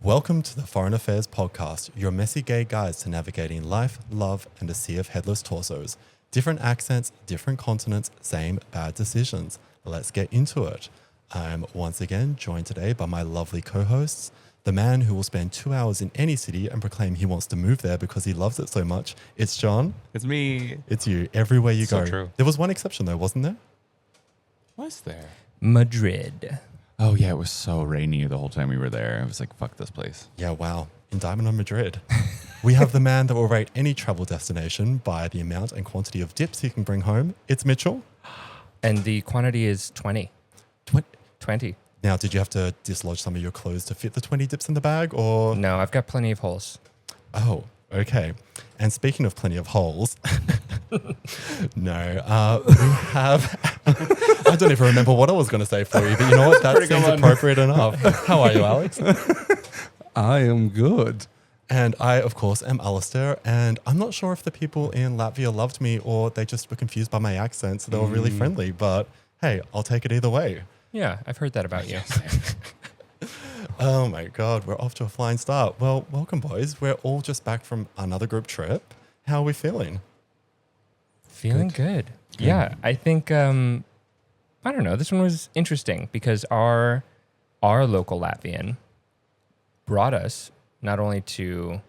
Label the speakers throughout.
Speaker 1: Welcome to the Foreign Affairs Podcast, your messy gay guides to navigating life, love, and a sea of headless torsos. Different accents, different continents, same bad decisions. Let's get into it. I'm once again joined today by my lovely co-hosts, the man who will spend 2 hours in any city and proclaim he wants to move there because he loves it so much. It's John.
Speaker 2: It's me.
Speaker 1: It's you, everywhere you go.
Speaker 2: So true.
Speaker 1: There was one exception though, wasn't there?
Speaker 2: Was there?
Speaker 3: Madrid.
Speaker 2: Oh, yeah. It was so rainy the whole time we were there. I was like, fuck this place.
Speaker 1: Yeah, wow. Indictment on Madrid. We have the man that will rate any travel destination by the amount and quantity of dips he can bring home. It's Mitchell.
Speaker 3: And the quantity is 20. 20.
Speaker 1: Now, did you have to dislodge some of your clothes to fit the 20 dips in the bag or?
Speaker 3: No, I've got plenty of holes.
Speaker 1: Oh, okay. And speaking of plenty of holes, no, we have, I don't even remember what I was going to say for you, but you know what? That seems appropriate enough. How are you, Alex?
Speaker 4: I am good.
Speaker 1: And I, of course, am Alistair. And I'm not sure if the people in Latvia loved me or they just were confused by my accent. So they were really friendly. But hey, I'll take it either way.
Speaker 3: Yeah, I've heard that about you.
Speaker 1: Oh my God, we're off to a flying start. Well, welcome, boys. We're all just back from another group trip. How are we feeling?
Speaker 3: Feeling good. Yeah, I think, I don't know, this one was interesting because our local Latvian brought us not only to,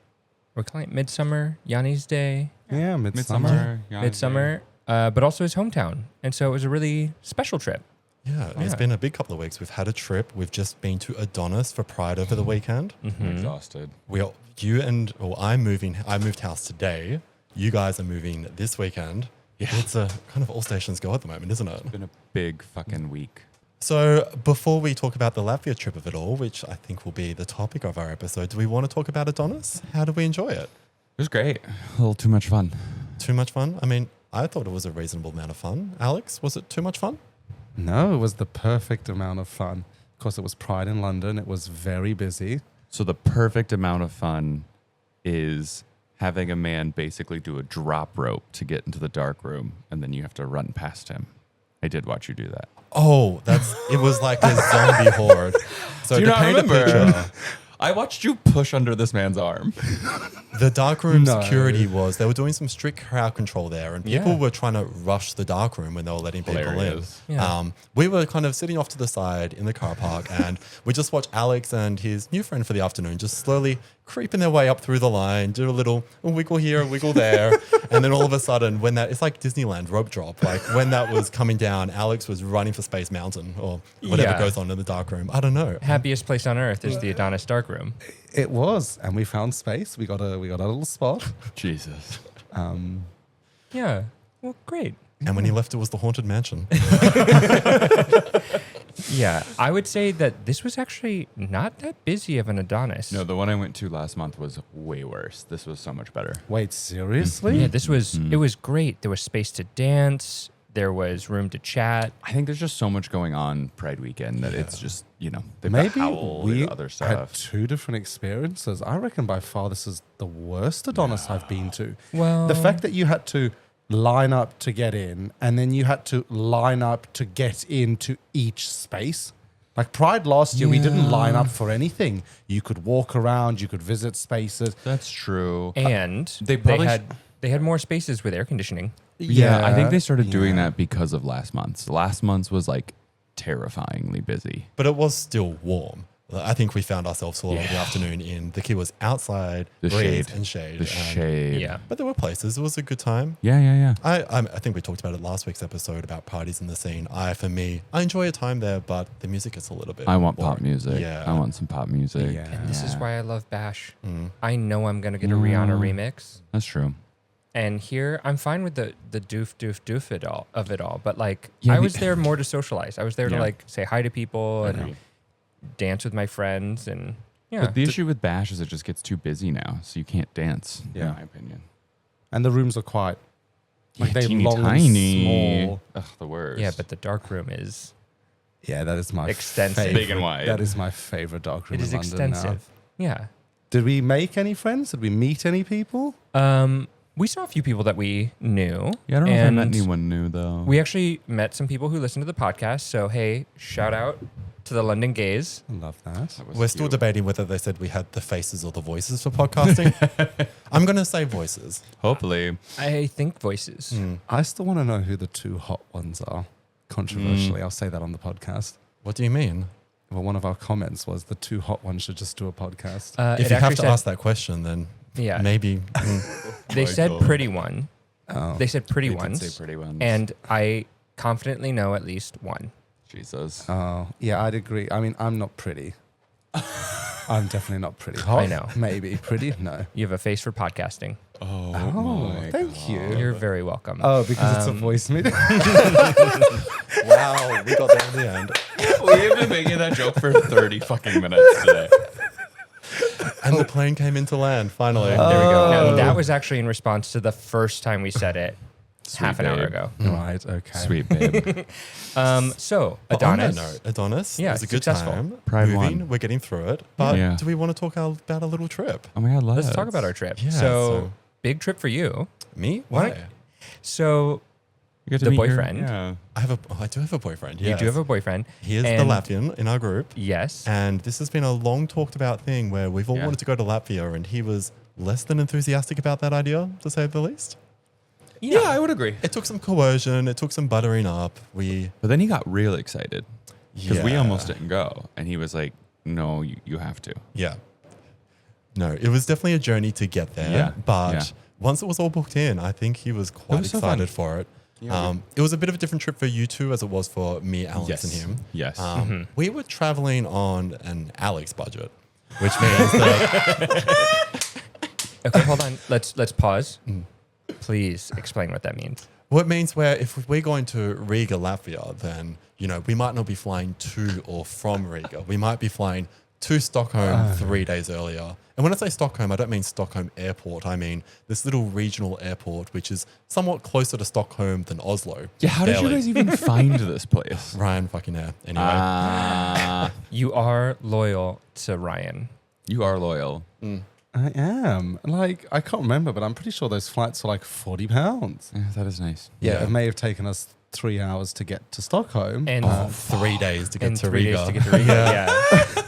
Speaker 3: we're calling it Midsommar, Yanni's Day.
Speaker 4: Yeah, Midsommar.
Speaker 3: Midsommar, but also his hometown. And so it was a really special trip.
Speaker 1: Yeah, it's been a big couple of weeks. We've had a trip. We've just been to Adonis for Pride over the weekend.
Speaker 2: I'm exhausted.
Speaker 1: I moved house today. You guys are moving this weekend.
Speaker 2: Yeah.
Speaker 1: It's a kind of all stations go at the moment, isn't it?
Speaker 2: It's been a big fucking week.
Speaker 1: So before we talk about the Latvia trip of it all, which I think will be the topic of our episode, do we want to talk about Adonis? How did we enjoy it?
Speaker 2: It was great. A little too much fun.
Speaker 1: Too much fun? I mean, I thought it was a reasonable amount of fun. Alex, was it too much fun?
Speaker 4: No, it was the perfect amount of fun. Of course, it was Pride in London. It was very busy.
Speaker 2: So the perfect amount of fun is having a man basically do a drop rope to get into the dark room, and then you have to run past him. I did watch you do that.
Speaker 1: Oh, it was like a zombie horde. So
Speaker 2: Do you
Speaker 1: to
Speaker 2: not
Speaker 1: paint a
Speaker 2: remember?
Speaker 1: picture,
Speaker 2: I watched you push under this man's arm.
Speaker 1: the darkroom
Speaker 4: No.
Speaker 1: security they were doing some strict crowd control there, and people
Speaker 3: Yeah.
Speaker 1: were trying to rush the darkroom when they were letting people
Speaker 2: Hilarious.
Speaker 1: in.
Speaker 3: Yeah.
Speaker 1: We were kind of sitting off to the side in the car park, and we just watched Alex and his new friend for the afternoon just slowly creeping their way up through the line, do a wiggle here, a wiggle there, and then all of a sudden, it's like Disneyland rope drop. Like when that was coming down, Alex was running for Space Mountain or whatever
Speaker 3: Yeah.
Speaker 1: goes on in the darkroom. I don't know.
Speaker 3: Happiest place on earth is the Adonis dark room.
Speaker 4: It was, and we found space. We got a little spot.
Speaker 2: Jesus.
Speaker 3: Yeah. Well, great.
Speaker 1: And when he left, it was the haunted mansion.
Speaker 3: Yeah, I would say that this was actually not that busy of an Adonis.
Speaker 2: No, the one I went to last month was way worse. This was so much better.
Speaker 4: Wait, seriously?
Speaker 3: Yeah, it was great. There was space to dance. There was room to chat.
Speaker 2: I think there's just so much going on Pride weekend that it's just, they've got
Speaker 4: Maybe
Speaker 2: Howl
Speaker 4: we
Speaker 2: and other
Speaker 4: had
Speaker 2: stuff.
Speaker 4: two different experiences. I reckon by far this is the worst Adonis I've been to.
Speaker 3: Well,
Speaker 4: The fact that you had to line up to get in, and then you had to line up to get into each space. Like Pride last year, we didn't line up for anything. You could walk around, you could visit spaces.
Speaker 2: That's true.
Speaker 3: and
Speaker 2: they
Speaker 3: they
Speaker 2: probably
Speaker 3: had more spaces with air conditioning.
Speaker 2: Yeah, I think they started doing
Speaker 4: yeah.
Speaker 2: that because of last month's. Last month's was like terrifyingly busy.
Speaker 1: But it was still warm. I think we found ourselves all over the afternoon the key was outside,
Speaker 2: The
Speaker 1: breeze
Speaker 2: shade.
Speaker 1: and shade.
Speaker 2: The shade.
Speaker 3: Yeah.
Speaker 1: But there were places. It was a good time.
Speaker 2: Yeah.
Speaker 1: I think we talked about it last week's episode about parties in the scene. I enjoy a time there, but the music is a little bit
Speaker 2: I want
Speaker 1: boring.
Speaker 2: pop music.
Speaker 1: Yeah.
Speaker 2: I want some pop music.
Speaker 4: Yeah.
Speaker 3: And this is why I love Bash.
Speaker 1: Mm.
Speaker 3: I know I'm going to get a Rihanna remix.
Speaker 2: That's true.
Speaker 3: And here, I'm fine with the doof of it all. But like,
Speaker 2: Yeah,
Speaker 3: I was there more to socialize. I was there to
Speaker 2: Yeah.
Speaker 3: like say hi to people and
Speaker 2: Agreed.
Speaker 3: dance with my friends. And yeah.
Speaker 2: But the issue with Bash is it just gets too busy now, so you can't dance,
Speaker 4: Yeah.
Speaker 2: in my opinion.
Speaker 4: And the rooms are quite like they're
Speaker 2: teeny
Speaker 4: long
Speaker 2: tiny.
Speaker 4: and small.
Speaker 2: Ugh, the worst.
Speaker 3: Yeah, but the dark room is,
Speaker 4: Yeah, that is my
Speaker 3: Extensive.
Speaker 4: favorite.
Speaker 2: Big and wide.
Speaker 4: That is my favorite dark room
Speaker 3: it is
Speaker 4: in London now.
Speaker 3: extensive. Yeah.
Speaker 4: Did we make any friends? Did we meet any people?
Speaker 3: We saw a few people that we knew.
Speaker 2: Yeah, I don't know if I met
Speaker 3: and
Speaker 2: anyone new though.
Speaker 3: We actually met some people who listen to the podcast. So, hey, shout out to the London Gays.
Speaker 4: I love that.
Speaker 1: We're still debating whether they said we had the faces or the voices for podcasting. I'm going to say voices.
Speaker 2: Hopefully.
Speaker 3: I think voices.
Speaker 4: I still want to know who the two hot ones are. Controversially, I'll say that on the podcast.
Speaker 1: What do you mean?
Speaker 4: Well, one of our comments was the two hot ones should just do a podcast.
Speaker 1: If you have to ask that question, then
Speaker 3: yeah,
Speaker 1: maybe.
Speaker 3: they said
Speaker 2: Michael.
Speaker 3: pretty one.
Speaker 4: Oh.
Speaker 3: They said pretty
Speaker 2: They did
Speaker 3: ones,
Speaker 2: say pretty ones.
Speaker 3: and I confidently know at least one.
Speaker 2: Jesus.
Speaker 4: Oh, yeah, I'd agree. I mean, I'm not pretty. I'm definitely not pretty. Hot?
Speaker 3: I know.
Speaker 4: Maybe. Pretty? No.
Speaker 3: You have a face for podcasting.
Speaker 2: Oh,
Speaker 4: Oh,
Speaker 2: my
Speaker 4: thank
Speaker 2: God.
Speaker 4: you.
Speaker 3: You're very welcome.
Speaker 4: Oh, because it's a voice meeting?
Speaker 1: Wow, we got there in the end.
Speaker 2: We've been making that joke for 30 fucking minutes today.
Speaker 1: And the plane came into land, finally.
Speaker 3: There we go. Now,
Speaker 4: Oh.
Speaker 3: that was actually in response to the first time we said it half an hour
Speaker 2: babe.
Speaker 3: ago.
Speaker 4: Right, okay.
Speaker 2: Sweet babe.
Speaker 3: So,
Speaker 1: But on
Speaker 3: Adonis.
Speaker 1: that note, Adonis,
Speaker 3: Yeah,
Speaker 1: it was a good
Speaker 3: successful.
Speaker 1: time.
Speaker 2: Pride
Speaker 1: Moving,
Speaker 2: won.
Speaker 1: we're getting through it. But
Speaker 2: Yeah.
Speaker 1: do we want to talk about a little trip?
Speaker 2: Oh my God,
Speaker 3: Let's talk about our trip.
Speaker 1: Yeah,
Speaker 3: so,
Speaker 1: so-
Speaker 3: big trip for you.
Speaker 1: Me?
Speaker 3: Why?
Speaker 1: Why?
Speaker 3: So,
Speaker 2: You get to
Speaker 3: the
Speaker 2: meet your-
Speaker 3: boyfriend.
Speaker 2: yeah.
Speaker 1: I do have a boyfriend.
Speaker 3: you do have a boyfriend.
Speaker 1: He is
Speaker 3: and-
Speaker 1: the Latvian in our group.
Speaker 3: Yes.
Speaker 1: And this has been a long talked about thing where we've all
Speaker 2: Yeah.
Speaker 1: wanted to go to Latvia, and he was less than enthusiastic about that idea, to say the least.
Speaker 2: Yeah, I would agree.
Speaker 1: It took some coercion, it took some buttering up.
Speaker 2: But then he got real excited because we
Speaker 1: Yeah.
Speaker 2: almost didn't go. And he was like, no, you have to.
Speaker 1: Yeah. No, it was definitely a journey to get there.
Speaker 2: Yeah,
Speaker 1: But
Speaker 2: yeah.
Speaker 1: once it was all booked in, I think he was quite
Speaker 2: was so fun.
Speaker 1: excited for it.
Speaker 2: Yeah,
Speaker 1: It was a bit of a different trip for you two as it was for me, Alex, and him.
Speaker 2: Yes.
Speaker 1: We were traveling on an Alex budget, which means that
Speaker 3: Okay, hold on. Let's pause. Please explain what that means.
Speaker 1: what it means where if we're going to Riga, Latvia, then we might not be flying to or from Riga. We might be flying to Stockholm 3 days earlier. And when I say Stockholm, I don't mean Stockholm Airport. I mean this little regional airport, which is somewhat closer to Stockholm than Oslo.
Speaker 2: yeah, how did you
Speaker 1: Barely.
Speaker 2: guys even find this place?
Speaker 1: Ryan fucking air. Anyway.
Speaker 3: You are loyal to Ryan.
Speaker 2: You are loyal.
Speaker 4: I am. Like, I can't remember, but I'm pretty sure those flights were like £40.
Speaker 2: Yeah, that is nice.
Speaker 4: Yeah,
Speaker 1: Yeah.
Speaker 4: it may have taken us 3 hours to get to Stockholm.
Speaker 3: And
Speaker 1: 3 days to get
Speaker 3: and
Speaker 1: to
Speaker 3: 3
Speaker 1: Riga.
Speaker 3: days to get to Riga. Yeah.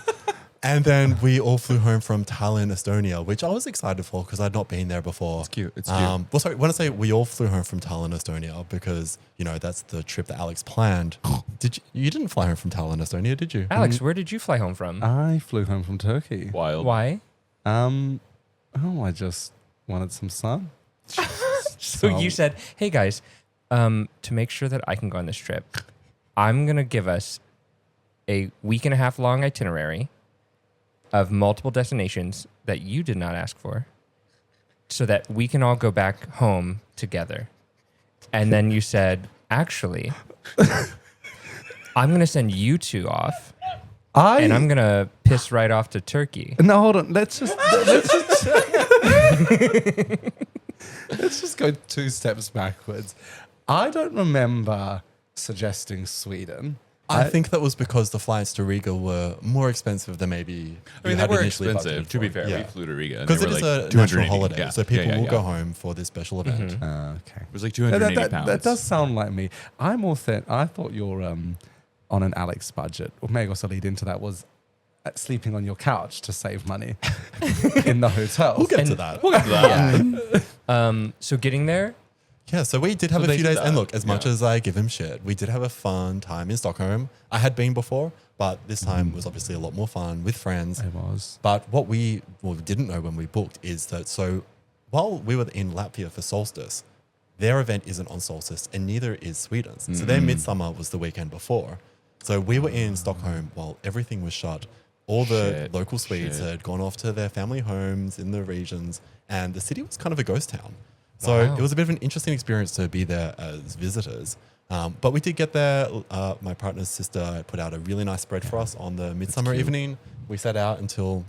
Speaker 1: And then we all flew home from Tallinn, Estonia, which I was excited for because I'd not been there before.
Speaker 2: It's cute. It's cute.
Speaker 1: Well, sorry, when I say we all flew home from Tallinn, Estonia, because, that's the trip that Alex planned. You didn't fly home from Tallinn, Estonia, did you?
Speaker 3: Alex, where did you fly home from?
Speaker 4: I flew home from Turkey.
Speaker 2: Wild.
Speaker 3: Why?
Speaker 4: I just wanted some sun.
Speaker 3: So you said, hey guys, to make sure that I can go on this trip, I'm going to give us a week and a half long itinerary of multiple destinations that you did not ask for so that we can all go back home together. And then you said, actually, I'm going to send you two off and I'm going to piss right off to Turkey.
Speaker 4: No, hold on. Let's just let's just go 2 steps backwards. I don't remember suggesting Sweden.
Speaker 1: I think that was because the flights to Riga were more expensive than maybe
Speaker 2: I
Speaker 1: you
Speaker 2: mean, they
Speaker 1: had
Speaker 2: were
Speaker 1: initially
Speaker 2: expensive.
Speaker 1: budgeted
Speaker 2: To be
Speaker 1: for.
Speaker 2: fair,
Speaker 1: Yeah.
Speaker 2: we flew to Riga.
Speaker 1: Because it is a national holiday, so people will go home for this special event.
Speaker 4: Okay.
Speaker 2: It was like 280 pounds.
Speaker 4: That does sound like me. I'm I thought you're on an Alex budget. What may also lead into that was sleeping on your couch to save money in the hotel.
Speaker 1: We'll get to that.
Speaker 3: So getting there,
Speaker 1: Yeah, so we did have
Speaker 2: So
Speaker 1: a
Speaker 2: they
Speaker 1: few
Speaker 2: did
Speaker 1: days. And
Speaker 2: that.
Speaker 1: look, as much
Speaker 2: Yeah.
Speaker 1: as I give him shit, we did have a fun time in Stockholm. I had been before, but this time was obviously a lot more fun with friends.
Speaker 4: It was.
Speaker 1: But what we didn't know when we booked is that while we were in Latvia for Solstice, their event isn't on Solstice and neither is Sweden's. So their Midsummer was the weekend before. So we were in Stockholm while everything was shut. All the
Speaker 2: Shit,
Speaker 1: local Swedes
Speaker 2: shit.
Speaker 1: had gone off to their family homes in the regions, and the city was kind of a ghost town. So
Speaker 3: Wow.
Speaker 1: it was a bit of an interesting experience to be there as visitors. But we did get there. My partner's sister put out a really nice spread for us on the midsummer evening. We sat out until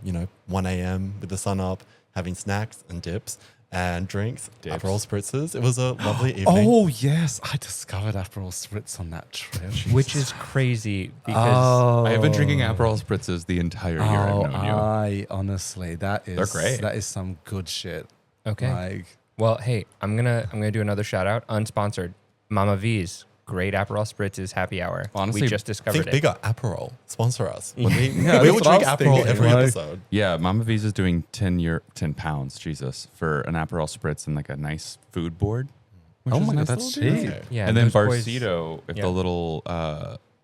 Speaker 1: 1 a.m. with the sun up, having snacks and dips and drinks,
Speaker 2: Dips.
Speaker 1: Aperol spritzers. It was a lovely evening.
Speaker 4: Oh yes, I discovered Aperol Spritz on that trip.
Speaker 3: which is crazy because
Speaker 2: I have been drinking Aperol spritzes the entire year I've known you.
Speaker 4: I honestly, that is
Speaker 2: They're great.
Speaker 4: That is some good shit.
Speaker 3: okay.
Speaker 4: Like,
Speaker 3: Well, hey, I'm gonna do another shout out, unsponsored. Mama V's, great Aperol Spritzes happy hour.
Speaker 2: Honestly,
Speaker 3: we just discovered
Speaker 1: Think
Speaker 3: it.
Speaker 1: bigger. Aperol. Sponsor us. We
Speaker 4: that's
Speaker 1: will
Speaker 4: what I
Speaker 1: drink
Speaker 4: was
Speaker 1: Aperol
Speaker 4: thinking,
Speaker 1: every
Speaker 4: like-
Speaker 1: episode.
Speaker 2: Yeah, Mama Visa's doing 10 pounds, Jesus, for an Aperol Spritz and like a nice food board. which
Speaker 4: Oh
Speaker 2: is
Speaker 4: my
Speaker 2: a
Speaker 4: God,
Speaker 2: nice
Speaker 4: that's
Speaker 2: little deal.
Speaker 4: cheap.
Speaker 3: Yeah,
Speaker 2: And then
Speaker 3: those boys-
Speaker 2: Barcito,
Speaker 3: yeah.
Speaker 2: the little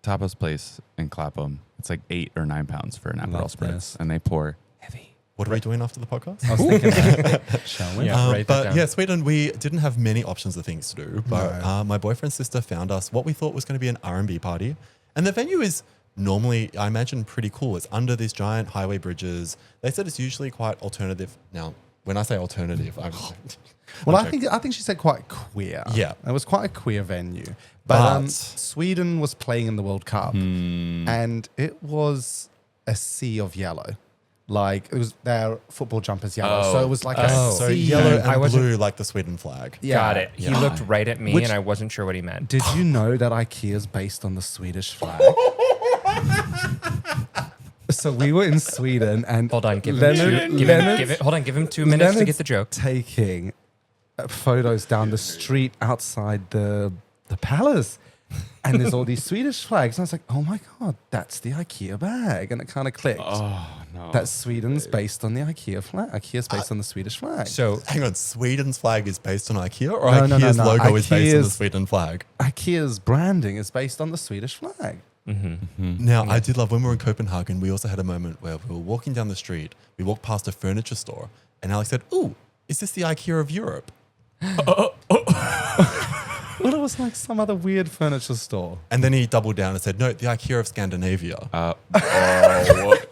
Speaker 2: tapas place in Clapham, it's like 8 or 9 pounds for an Aperol
Speaker 4: Love
Speaker 2: Spritz.
Speaker 4: this.
Speaker 2: And they pour heavy.
Speaker 1: What are we doing after the podcast?
Speaker 4: I was thinking that. Shall we?
Speaker 3: Yeah. write that
Speaker 1: but
Speaker 3: down.
Speaker 1: yeah, Sweden, we didn't have many options of things to do. But
Speaker 4: No.
Speaker 1: my boyfriend's sister found us what we thought was going to be an R&B party. And the venue is normally, I imagine, pretty cool. It's under these giant highway bridges. They said it's usually quite alternative. Now, when I say alternative, I'm...
Speaker 4: Well,
Speaker 1: I'm
Speaker 4: I think she said quite queer.
Speaker 1: Yeah.
Speaker 4: It was quite a queer venue. But
Speaker 1: But-
Speaker 4: Sweden was playing in the World Cup, and it was a sea of yellow. Like, it was their football jumpers yellow. So it was like a
Speaker 3: Oh.
Speaker 1: So
Speaker 4: sea.
Speaker 1: yellow
Speaker 3: I
Speaker 1: and
Speaker 3: wasn't-
Speaker 1: blue like the Sweden flag.
Speaker 4: Yeah.
Speaker 3: Got it. He
Speaker 1: Yeah.
Speaker 3: looked right at me,
Speaker 4: Which-
Speaker 3: and I wasn't sure what he meant.
Speaker 4: Did you know that IKEA is based on the Swedish flag? So we were in Sweden, and
Speaker 3: Hold on, give him,
Speaker 4: Leonard-
Speaker 3: two, give him, give it. Hold on, give him 2 minutes to
Speaker 4: Leonard's
Speaker 3: get the joke.
Speaker 4: taking photos down the street outside the palace, and there's all these Swedish flags. And I was like, oh my God, that's the IKEA bag. And it kind of clicked.
Speaker 2: Oh, no.
Speaker 4: That Sweden's based on the IKEA flag. IKEA's based on the Swedish flag.
Speaker 3: So
Speaker 1: Hang on, Sweden's flag is based on IKEA or
Speaker 4: No, no, no,
Speaker 1: IKEA's
Speaker 4: no.
Speaker 1: logo is based on the
Speaker 4: IKEA's-
Speaker 1: Sweden flag?
Speaker 4: IKEA's branding is based on the Swedish flag.
Speaker 1: Now, I did love when we were in Copenhagen, we also had a moment where we were walking down the street. We walked past a furniture store and Alex said, "Ooh, is this the IKEA of Europe?"
Speaker 4: Well, it was like some other weird furniture store.
Speaker 1: And then he doubled down and said, "No, the IKEA of Scandinavia."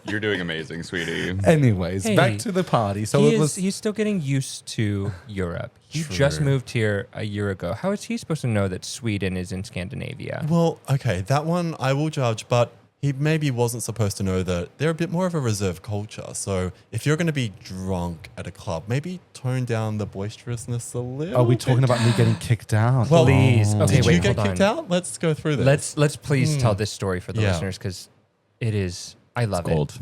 Speaker 2: You're doing amazing, sweetie.
Speaker 4: Anyways,
Speaker 3: Hey,
Speaker 4: back to the party. So
Speaker 3: he
Speaker 4: it
Speaker 3: is,
Speaker 4: was.
Speaker 3: he's still getting used to Europe. He just
Speaker 1: True.
Speaker 3: moved here a year ago. How is he supposed to know that Sweden is in Scandinavia?
Speaker 1: Well, okay, that one I will judge, but he maybe wasn't supposed to know that they're a bit more of a reserved culture. So if you're going to be drunk at a club, maybe tone down the boisterousness a little.
Speaker 4: Are we
Speaker 1: bit.
Speaker 4: talking about me getting kicked out?
Speaker 1: Well,
Speaker 3: Please. Okay,
Speaker 1: Did you
Speaker 3: wait,
Speaker 1: get
Speaker 3: hold
Speaker 1: kicked
Speaker 3: on.
Speaker 1: out? Let's go through this.
Speaker 3: Let's please tell this story for the
Speaker 1: Yeah.
Speaker 3: listeners because it is. I love it.
Speaker 2: Gold.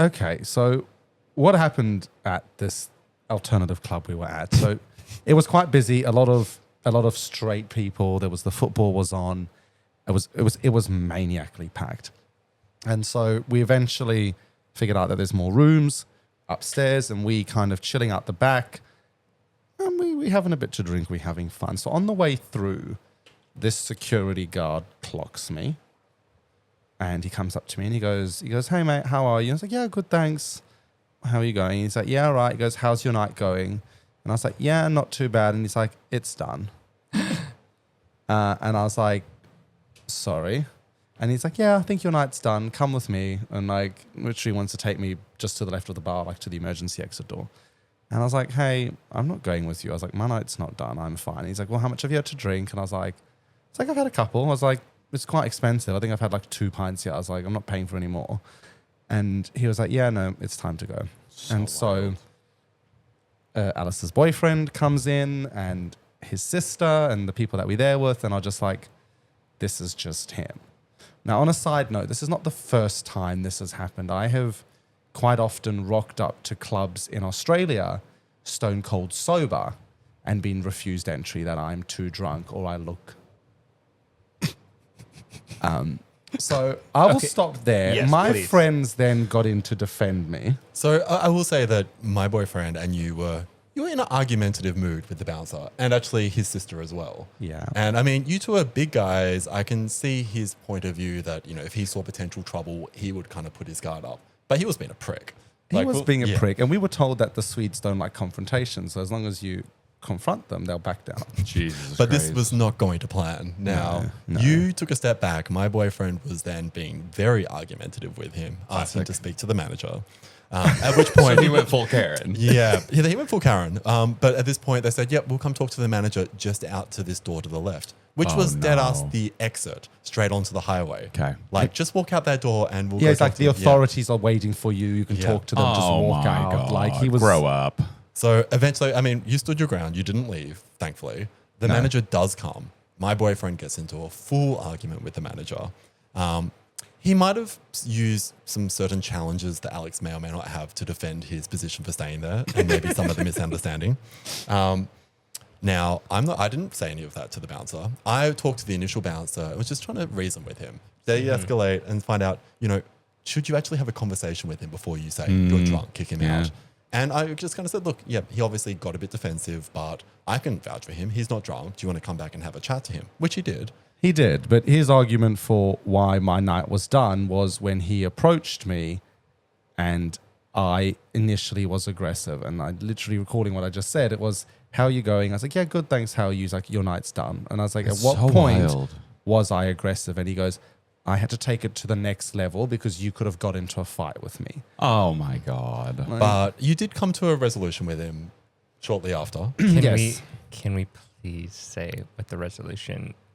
Speaker 4: Okay, so what happened at this alternative club we were at? So it was quite busy. A lot of straight people. There was the football was on. It was maniacally packed, and so we eventually figured out that there's more rooms upstairs, and we kind of chilling out the back. And we having a bit to drink. We having fun. So on the way through, this security guard clocks me. And he comes up to me and he goes, "Hey mate, how are you?" I was like, "Yeah, good, thanks. How are you going?" He's like, "Yeah, all right." He goes, "How's your night going?" And I was like, "Yeah, not too bad." And he's like, "It's done." And I was like, "Sorry." And he's like, "Yeah, I think your night's done. Come with me." And like, literally wants to take me just to the left of the bar, like to the emergency exit door. And I was like, "Hey, I'm not going with you." I was like, "My night's not done. I'm fine." And he's like, "Well, how much have you had to drink?" And I was like, "I've had a couple." I was like, "It's quite expensive. I think I've had like 2 pints yet." I was like, "I'm not paying for any more." And he was like, "Yeah, no, it's time to go." So Alice's boyfriend comes in and his sister and the people that we're there with, and are just like, this is just him. Now, on a side note, this is not the first time this has happened. I have quite often rocked up to clubs in Australia, stone cold sober, and been refused entry that I'm too drunk or I look. So I will
Speaker 3: Okay.
Speaker 4: stop there.
Speaker 3: Yes,
Speaker 4: My
Speaker 3: please.
Speaker 4: friends then got in to defend me.
Speaker 1: So I will say that my boyfriend and you were in an argumentative mood with the bouncer and actually his sister as well.
Speaker 4: Yeah.
Speaker 1: And I mean, you two are big guys. I can see his point of view that, you know, if he saw potential trouble, he would kind of put his guard up. But he was being a prick.
Speaker 4: He was being a
Speaker 1: yeah.
Speaker 4: prick. And we were told that the Swedes don't like confrontation. So as long as you confront them, they'll back down.
Speaker 2: Jesus
Speaker 1: But this
Speaker 2: Christ.
Speaker 1: was not going to plan. Now,
Speaker 4: No.
Speaker 1: you took a step back. My boyfriend was then being very argumentative with him, asking to speak to the manager. At which point
Speaker 2: he went full Karen.
Speaker 1: Yeah, he went full Karen. But at this point, they said, "Yep, we'll come talk to the manager just out to this door to the left," which
Speaker 2: Oh,
Speaker 1: was dead ass
Speaker 2: no.
Speaker 1: the exit straight onto the highway.
Speaker 2: Okay.
Speaker 1: Like, just walk out that door and we'll
Speaker 4: Yeah,
Speaker 1: go
Speaker 4: it's like
Speaker 1: talk
Speaker 4: the
Speaker 1: to
Speaker 4: authorities are waiting for you. You can
Speaker 1: Yeah.
Speaker 4: talk to them, just walk out.
Speaker 2: God.
Speaker 4: Like he was
Speaker 2: Grow up.
Speaker 1: So eventually, I mean, you stood your ground. You didn't leave, thankfully. The
Speaker 4: No.
Speaker 1: manager does come. My boyfriend gets into a full argument with the manager. He might have used some certain challenges that Alex may or may not have to defend his position for staying there and maybe some of the misunderstanding. Now, I didn't say any of that to the bouncer. I talked to the initial bouncer. I was just trying to reason with him, de-escalate and find out, should you actually have a conversation with him before you say you're drunk, kick him out? And I just kind of said, look, yeah, he obviously got a bit defensive, but I can vouch for him. He's not drunk. Do you want to come back and have a chat to him? Which he did.
Speaker 4: He did, but his argument for why my night was done was when he approached me and I initially was aggressive. And I literally recording what I just said, it was, how are you going? I was like, yeah, good, thanks. How are you? He's like, your night's done. And I was like,
Speaker 2: That's
Speaker 4: at what
Speaker 2: so
Speaker 4: point
Speaker 2: wild.
Speaker 4: was I aggressive? And he goes, I had to take it to the next level because you could have got into a fight with me.
Speaker 2: Oh my God.
Speaker 1: But you did come to a resolution with him shortly after.
Speaker 3: Can we please say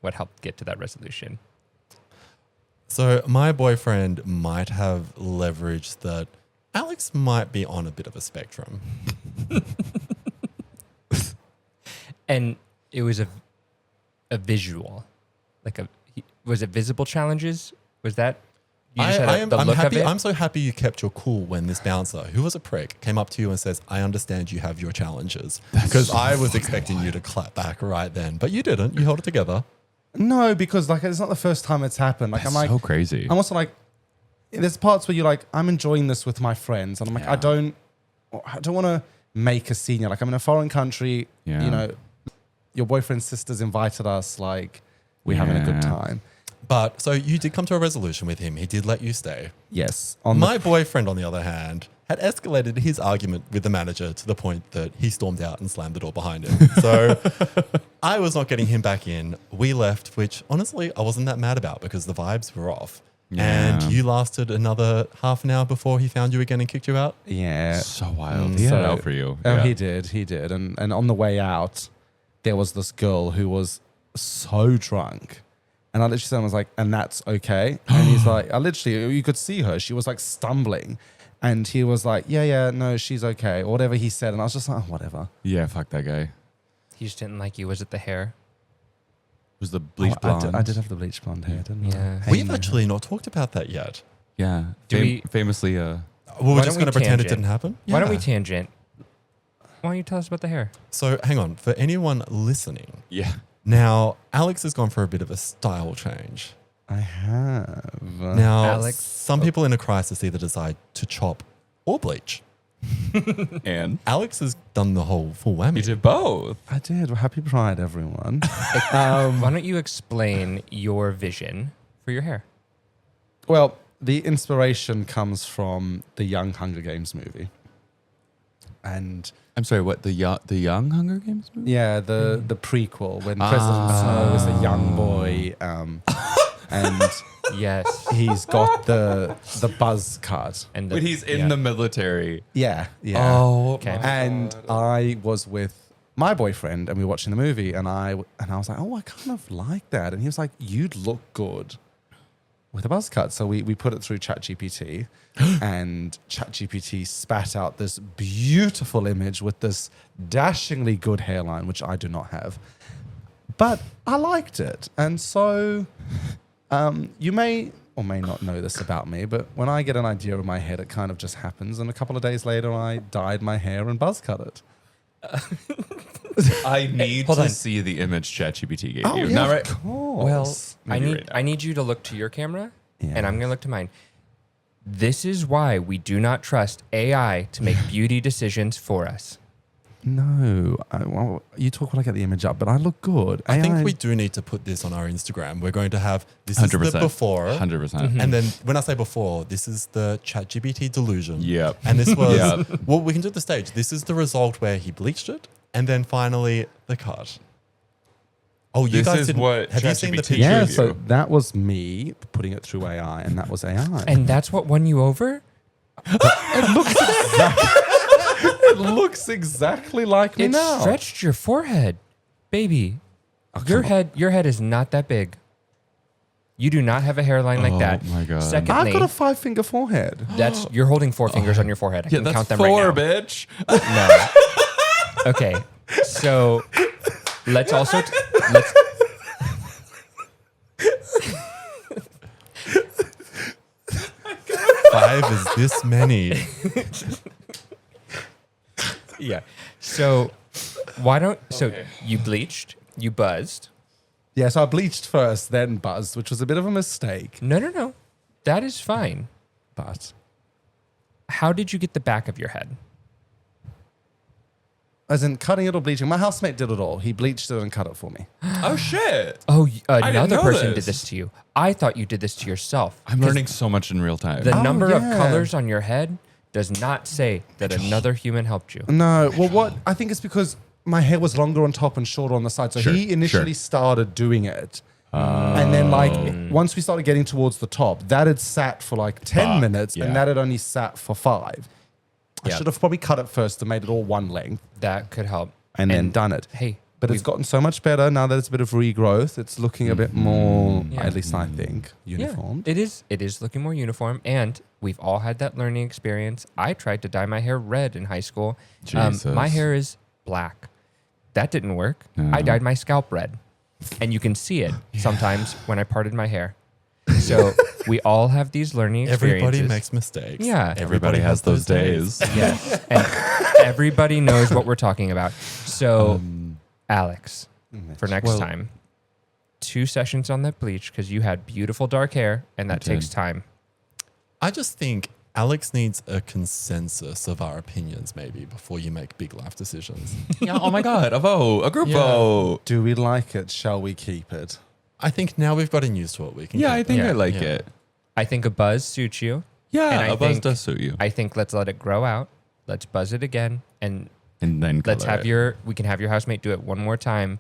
Speaker 3: what helped get to that resolution?
Speaker 1: So my boyfriend might have leveraged that Alex might be on a bit of a spectrum.
Speaker 3: And it was a visual, was it visible challenges? Was that? You just had the
Speaker 1: I'm
Speaker 3: look
Speaker 1: happy.
Speaker 3: of it?
Speaker 1: I'm so happy you kept your cool when this bouncer, who was a prick, came up to you and says, "I understand you have your challenges," because I was expecting you to clap back right then, but you didn't. You held it together.
Speaker 4: No, because it's not the first time it's happened.
Speaker 2: That's so crazy.
Speaker 4: I'm also like, there's parts where you're like, I'm enjoying this with my friends, and I'm like, I don't want to make a scene. Like, I'm in a foreign country.
Speaker 2: Yeah.
Speaker 4: Your boyfriend's sisters invited us. Like, we're having a good time.
Speaker 1: But so you did come to a resolution with him. He did let you stay.
Speaker 4: Yes.
Speaker 1: My boyfriend, on the other hand, had escalated his argument with the manager to the point that he stormed out and slammed the door behind him. So I was not getting him back in. We left, which honestly I wasn't that mad about because the vibes were off.
Speaker 2: Yeah.
Speaker 1: And you lasted another half an hour before he found you again and kicked you out.
Speaker 4: Yeah.
Speaker 2: So wild. He had it out for you.
Speaker 4: Oh,
Speaker 2: Yeah.
Speaker 4: he did. And on the way out, there was this girl who was so drunk. And I literally said, I was like, and that's okay. And he's like, you could see her. She was like stumbling. And he was like, yeah, no, she's okay. Or whatever he said. And I was just like, oh, whatever.
Speaker 2: Yeah, fuck that guy.
Speaker 3: He just didn't like you. Was it the hair?
Speaker 2: Was the bleach blonde?
Speaker 4: I did have the bleach blonde hair, didn't I?
Speaker 3: Yeah.
Speaker 1: We've actually not talked about that yet.
Speaker 2: Yeah.
Speaker 3: Do we-
Speaker 2: Famously,
Speaker 1: We're
Speaker 3: Why
Speaker 1: just
Speaker 3: don't we
Speaker 1: going to pretend it
Speaker 3: tangent?
Speaker 1: didn't happen.
Speaker 3: Why don't we
Speaker 1: Yeah.
Speaker 3: tangent? Why don't you tell us about the hair?
Speaker 1: So hang on. For anyone listening,
Speaker 2: yeah.
Speaker 1: now Alex has gone for a bit of a style change.
Speaker 4: I have.
Speaker 1: Now,
Speaker 3: Alex-
Speaker 1: some people in a crisis either decide to chop or bleach.
Speaker 2: And
Speaker 1: Alex has done the whole full whammy.
Speaker 2: you did both.
Speaker 4: I did. Well, happy Pride, everyone.
Speaker 3: Why don't you explain your vision for your hair?
Speaker 4: Well, the inspiration comes from the Young Hunger Games movie. And
Speaker 2: I'm sorry, what, the young Hunger Games movie?
Speaker 4: yeah, the prequel when President Snow is a young boy, and
Speaker 3: Yes.
Speaker 4: he's got the buzz cut.
Speaker 3: And
Speaker 2: When he's in the military.
Speaker 4: Yeah.
Speaker 2: Oh,
Speaker 3: Okay.
Speaker 4: And I was with my boyfriend and we were watching the movie and I was like, oh, I kind of like that. And he was like, you'd look good with a buzz cut. So we put it through ChatGPT and ChatGPT spat out this beautiful image with this dashingly good hairline, which I do not have. But I liked it. And so you may or may not know this about me, but when I get an idea in my head, it kind of just happens. And a couple of days later, I dyed my hair and buzz cut it.
Speaker 2: I need
Speaker 3: hold
Speaker 2: to
Speaker 3: on.
Speaker 2: see the image ChatGPT gave you.
Speaker 4: yeah,
Speaker 2: Not right.
Speaker 4: of course.
Speaker 3: Well,
Speaker 2: Maybe right now.
Speaker 3: I need you to look to your camera,
Speaker 4: Yeah.
Speaker 3: and I'm going to look to mine. This is why we do not trust AI to make beauty decisions for us.
Speaker 4: No, well, you talk when I get the image up, but I look good.
Speaker 1: I think
Speaker 4: AI
Speaker 1: we do need to put this on our Instagram. We're going to have this is
Speaker 2: 100%.
Speaker 1: the before,
Speaker 2: 100%.
Speaker 1: and then when I say before, this is the ChatGPT delusion.
Speaker 2: Yep.
Speaker 1: And this was
Speaker 2: Yep.
Speaker 1: well, we can do the stage. This is the result where he bleached it, and then finally the cut. Oh, you
Speaker 2: This
Speaker 1: guys
Speaker 2: is
Speaker 1: didn't.
Speaker 2: what
Speaker 1: Have you seen the
Speaker 2: ChatGPT
Speaker 1: picture?
Speaker 4: Yeah,
Speaker 2: Review.
Speaker 4: so that was me putting it through AI, and that was AI.
Speaker 3: And that's what won you over?
Speaker 4: it looks exactly like me
Speaker 3: It
Speaker 4: now.
Speaker 3: stretched your forehead. Baby, your head is not that big. You do not have a hairline like that.
Speaker 2: Oh my God.
Speaker 3: Secondly,
Speaker 4: I've got a 5-finger forehead.
Speaker 3: you're holding 4 fingers on your forehead. I
Speaker 2: Yeah,
Speaker 3: can
Speaker 2: that's
Speaker 3: count them
Speaker 2: 4,
Speaker 3: right now.
Speaker 2: bitch.
Speaker 3: No. Okay. So let's also let's
Speaker 1: 5 is this many.
Speaker 3: yeah. So why don't, so you bleached, you buzzed.
Speaker 4: Yeah, so I bleached first, then buzzed, which was a bit of a mistake.
Speaker 3: No. That is fine.
Speaker 4: But
Speaker 3: How did you get the back of your head?
Speaker 4: as in cutting it or bleaching, my housemate did it all. He bleached it and cut it for me.
Speaker 2: Oh shit!
Speaker 3: Oh,
Speaker 2: didn't
Speaker 3: another
Speaker 2: know
Speaker 3: person
Speaker 2: this.
Speaker 3: did this to you. I thought you did this to yourself.
Speaker 2: I'm learning so much in real time.
Speaker 3: The
Speaker 4: Oh,
Speaker 3: number of
Speaker 4: yeah.
Speaker 3: colors on your head does not say that another human helped you.
Speaker 4: No, well, what I think it's because my hair was longer on top and shorter on the side. So
Speaker 2: Sure,
Speaker 4: he initially
Speaker 2: sure.
Speaker 4: started doing it. And then, once we started getting towards the top, that had sat for like 10 minutes
Speaker 2: yeah.
Speaker 4: and that had only sat for 5. I
Speaker 3: Yeah.
Speaker 4: should have probably cut it first and made it all one length
Speaker 3: That could help.
Speaker 4: and then done it.
Speaker 3: Hey,
Speaker 4: But it's gotten so much better now that it's a bit of regrowth. It's looking a bit more,
Speaker 3: Yeah.
Speaker 4: at least I think,
Speaker 3: yeah,
Speaker 4: uniformed.
Speaker 3: it is looking more uniform, and we've all had that learning experience. I tried to dye my hair red in high school.
Speaker 2: Jesus.
Speaker 3: My hair is black. That didn't work.
Speaker 2: No.
Speaker 3: I dyed my scalp red, and you can see it sometimes when I parted my hair. So we all have these learning experiences.
Speaker 1: Everybody makes mistakes.
Speaker 3: Yeah.
Speaker 2: Everybody has those days.
Speaker 3: Yes, and everybody knows what we're talking about. So, Alex, for next
Speaker 1: Well-
Speaker 3: time, 2 sessions on that bleach because you had beautiful dark hair, and that
Speaker 2: I
Speaker 3: takes
Speaker 2: did.
Speaker 3: time.
Speaker 1: I just think Alex needs a consensus of our opinions maybe before you make big life decisions.
Speaker 2: Yeah, oh my god, a vote, a group
Speaker 1: Yeah.
Speaker 2: vote.
Speaker 4: Do we like it? Shall we keep it?
Speaker 1: I think now we've gotten used to it. We can.
Speaker 2: Yeah,
Speaker 1: keep
Speaker 2: I think
Speaker 3: Yeah.
Speaker 2: I like
Speaker 1: Yeah.
Speaker 2: it.
Speaker 3: I think a buzz suits you.
Speaker 2: Yeah,
Speaker 3: And I
Speaker 2: a buzz
Speaker 3: think-
Speaker 2: does suit you.
Speaker 3: I think let's let it grow out. Let's buzz it again, and
Speaker 2: And then
Speaker 3: let's
Speaker 2: color
Speaker 3: have
Speaker 2: it.
Speaker 3: we can have your housemate do it one more time,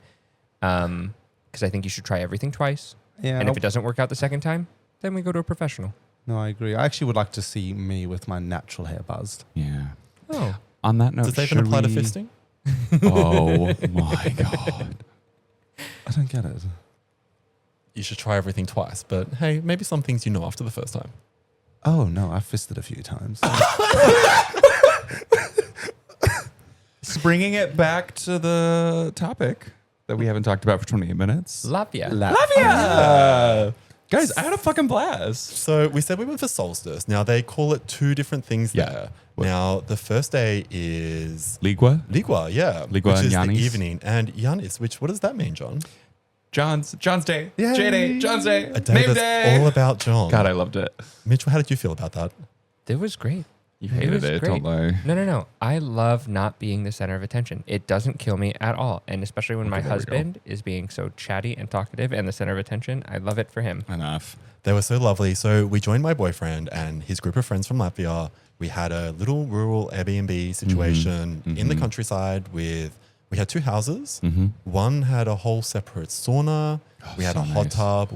Speaker 3: because I think you should try everything twice.
Speaker 4: Yeah.
Speaker 3: And if it doesn't work out the second time, then we go to a professional.
Speaker 4: No, I agree. I actually would like to see me with my natural hair buzzed.
Speaker 2: Yeah.
Speaker 3: Oh,
Speaker 2: On that note,
Speaker 1: Does that even
Speaker 2: should
Speaker 1: apply to
Speaker 2: we-
Speaker 1: fisting?
Speaker 2: Oh my god.
Speaker 4: I don't get it.
Speaker 1: You should try everything twice. But hey, maybe some things you know after the first time.
Speaker 4: Oh, no, I've fisted a few times.
Speaker 2: Bringing it back to the topic that we haven't talked about for 28 minutes.
Speaker 3: Latvia.
Speaker 2: Latvia! Guys, I had a fucking blast.
Speaker 1: So we said we went for Solstice. Now they call it 2 different things
Speaker 2: Yeah.
Speaker 1: there.
Speaker 2: What?
Speaker 1: Now the first day is
Speaker 2: Ligua?
Speaker 1: Ligua, yeah.
Speaker 2: Ligua
Speaker 1: which
Speaker 2: and
Speaker 1: is
Speaker 2: Yanis.
Speaker 1: the evening. And Yanis, which, what does that mean, John?
Speaker 2: John's day.
Speaker 4: Yay.
Speaker 2: J-Day. John's day.
Speaker 1: A day
Speaker 2: Name
Speaker 1: that's
Speaker 2: day.
Speaker 1: all about John.
Speaker 2: God, I loved it.
Speaker 1: Mitchell, how did you feel about that?
Speaker 3: It was great.
Speaker 2: You
Speaker 3: It
Speaker 2: hated
Speaker 3: was
Speaker 2: it,
Speaker 3: great.
Speaker 2: don't lie.
Speaker 3: No. I love not being the center of attention. It doesn't kill me at all. And especially when my
Speaker 2: Okay, there we go.
Speaker 3: husband is being so chatty and talkative and the center of attention, I love it for him.
Speaker 2: Enough.
Speaker 1: They were so lovely. So we joined my boyfriend and his group of friends from Latvia. We had a little rural Airbnb situation in the countryside we had 2 houses. One had a whole separate sauna. We had
Speaker 2: so
Speaker 1: a hot
Speaker 2: nice.
Speaker 1: tub.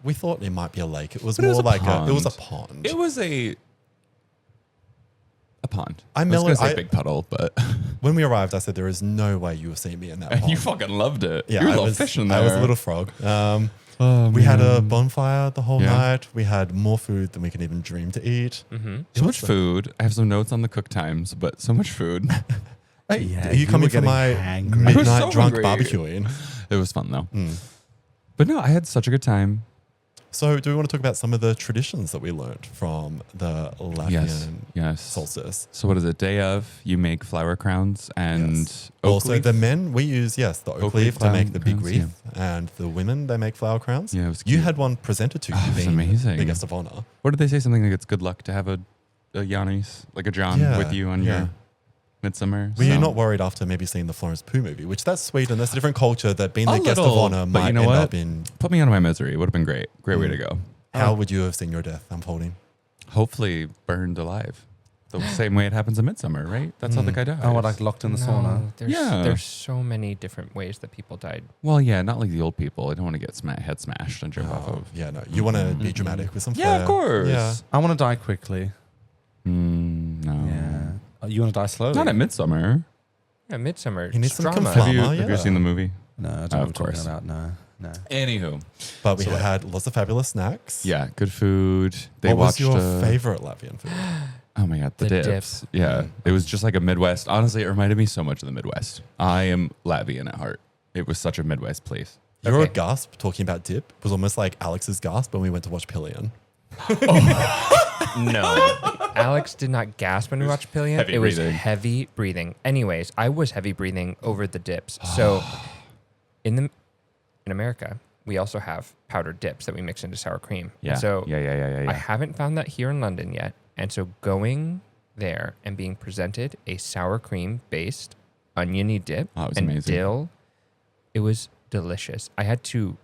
Speaker 1: We thought it might be a lake. It was
Speaker 2: But it was
Speaker 1: more
Speaker 2: a
Speaker 1: like it was a
Speaker 2: pond.
Speaker 1: pond.
Speaker 2: It was a pond.
Speaker 1: I
Speaker 2: was
Speaker 1: mellowed-
Speaker 2: going to say
Speaker 1: I-
Speaker 2: big puddle, but
Speaker 1: When we arrived, I said, there is no way you will see me in that pond.
Speaker 2: you fucking loved it.
Speaker 1: Yeah,
Speaker 2: you were a
Speaker 1: I
Speaker 2: little
Speaker 1: was,
Speaker 2: fish in there.
Speaker 1: I was a little frog.
Speaker 2: Oh,
Speaker 1: We had a
Speaker 2: man.
Speaker 1: bonfire the whole
Speaker 2: Yeah.
Speaker 1: night. We had more food than we could even dream to eat.
Speaker 2: So much food. I have some notes on the cook times, but so much food.
Speaker 4: Yeah,
Speaker 1: Are you coming
Speaker 4: were
Speaker 1: for
Speaker 4: getting
Speaker 1: my
Speaker 4: hangry.
Speaker 2: I was
Speaker 1: midnight
Speaker 2: so
Speaker 1: drunk
Speaker 2: hungry.
Speaker 1: barbecuing?
Speaker 2: It was fun though.
Speaker 1: Mm.
Speaker 2: But no, I had such a good time.
Speaker 1: So, do we want to talk about some of the traditions that we learned from the Latvian
Speaker 2: Yes.
Speaker 1: solstice?
Speaker 2: So what is it? Day of, you make flower crowns and
Speaker 1: Yes.
Speaker 2: oak
Speaker 1: Also,
Speaker 2: leaf?
Speaker 1: the men, we use, the oak,
Speaker 2: Oak
Speaker 1: leaf
Speaker 2: leaf
Speaker 1: to make
Speaker 2: crown-
Speaker 1: the big
Speaker 2: crowns,
Speaker 1: wreath. And the women, they make flower crowns.
Speaker 2: Yeah, it was
Speaker 1: You
Speaker 2: cute.
Speaker 1: had one presented to you,
Speaker 2: Oh, it was
Speaker 1: being
Speaker 2: amazing.
Speaker 1: the guest of honor.
Speaker 2: What did they say? Something like it's good luck to have a Yanis, like a John
Speaker 1: Yeah,
Speaker 2: with you on
Speaker 1: yeah.
Speaker 2: your midsummer.
Speaker 1: Were you
Speaker 2: So-
Speaker 1: not worried after maybe seeing the Florence Pugh movie, which that's sweet and that's a different culture that being
Speaker 2: A
Speaker 1: the guest of
Speaker 2: little,
Speaker 1: honor
Speaker 2: but
Speaker 1: might
Speaker 2: you know
Speaker 1: end
Speaker 2: what?
Speaker 1: up in.
Speaker 2: Put me out of my misery. It would have been great. Great way to go.
Speaker 1: How would you have seen your death unfolding?
Speaker 2: Hopefully burned alive. The same way it happens in Midsummer, right? That's how the guy dies.
Speaker 4: Oh, like locked in the sauna.
Speaker 3: No,
Speaker 2: Yeah.
Speaker 3: there's so many different ways that people died.
Speaker 2: Well, yeah, not like the old people. I don't want to get head smashed and jump off
Speaker 1: Oh,
Speaker 2: of.
Speaker 1: yeah, no. You want to be dramatic with some
Speaker 2: Yeah, of
Speaker 1: flair.
Speaker 2: course.
Speaker 1: Yeah.
Speaker 4: I want to die quickly.
Speaker 2: No.
Speaker 4: Yeah. You want to die slowly?
Speaker 2: Not at Midsummer.
Speaker 3: Yeah, Midsummer.
Speaker 1: He needs some
Speaker 3: drama.
Speaker 1: conflict.
Speaker 2: Have you,
Speaker 1: Llama,
Speaker 2: have you
Speaker 1: yeah.
Speaker 2: seen the movie?
Speaker 4: No, I don't
Speaker 2: Oh,
Speaker 4: know
Speaker 2: of
Speaker 4: what you're
Speaker 2: course.
Speaker 4: talking about. No.
Speaker 2: Anywho.
Speaker 1: But we
Speaker 2: So-
Speaker 1: had lots of fabulous snacks.
Speaker 2: Yeah, good food. They
Speaker 1: What was
Speaker 2: watched.
Speaker 1: your favorite Latvian food?
Speaker 2: Oh my god, the
Speaker 3: The
Speaker 2: dips.
Speaker 3: dip.
Speaker 2: Yeah, it was just like a Midwest. Honestly, it reminded me so much of the Midwest. I am Latvian at heart. It was such a Midwest place.
Speaker 1: Your
Speaker 3: Okay.
Speaker 1: gasp talking about dip was almost like Alex's gasp when we went to watch Pillion.
Speaker 3: No. Alex did not gasp when we watched Pillion.
Speaker 2: Heavy
Speaker 3: It was
Speaker 2: breathing.
Speaker 3: heavy breathing. Anyways, I was heavy breathing over the dips. So in America, we also have powdered dips that we mix into sour cream.
Speaker 2: Yeah.
Speaker 3: So
Speaker 2: Yeah.
Speaker 3: I haven't found that here in London yet. And so going there and being presented a sour cream based oniony dip
Speaker 2: Oh, it was
Speaker 3: and
Speaker 2: amazing.
Speaker 3: dill, it was delicious. I had to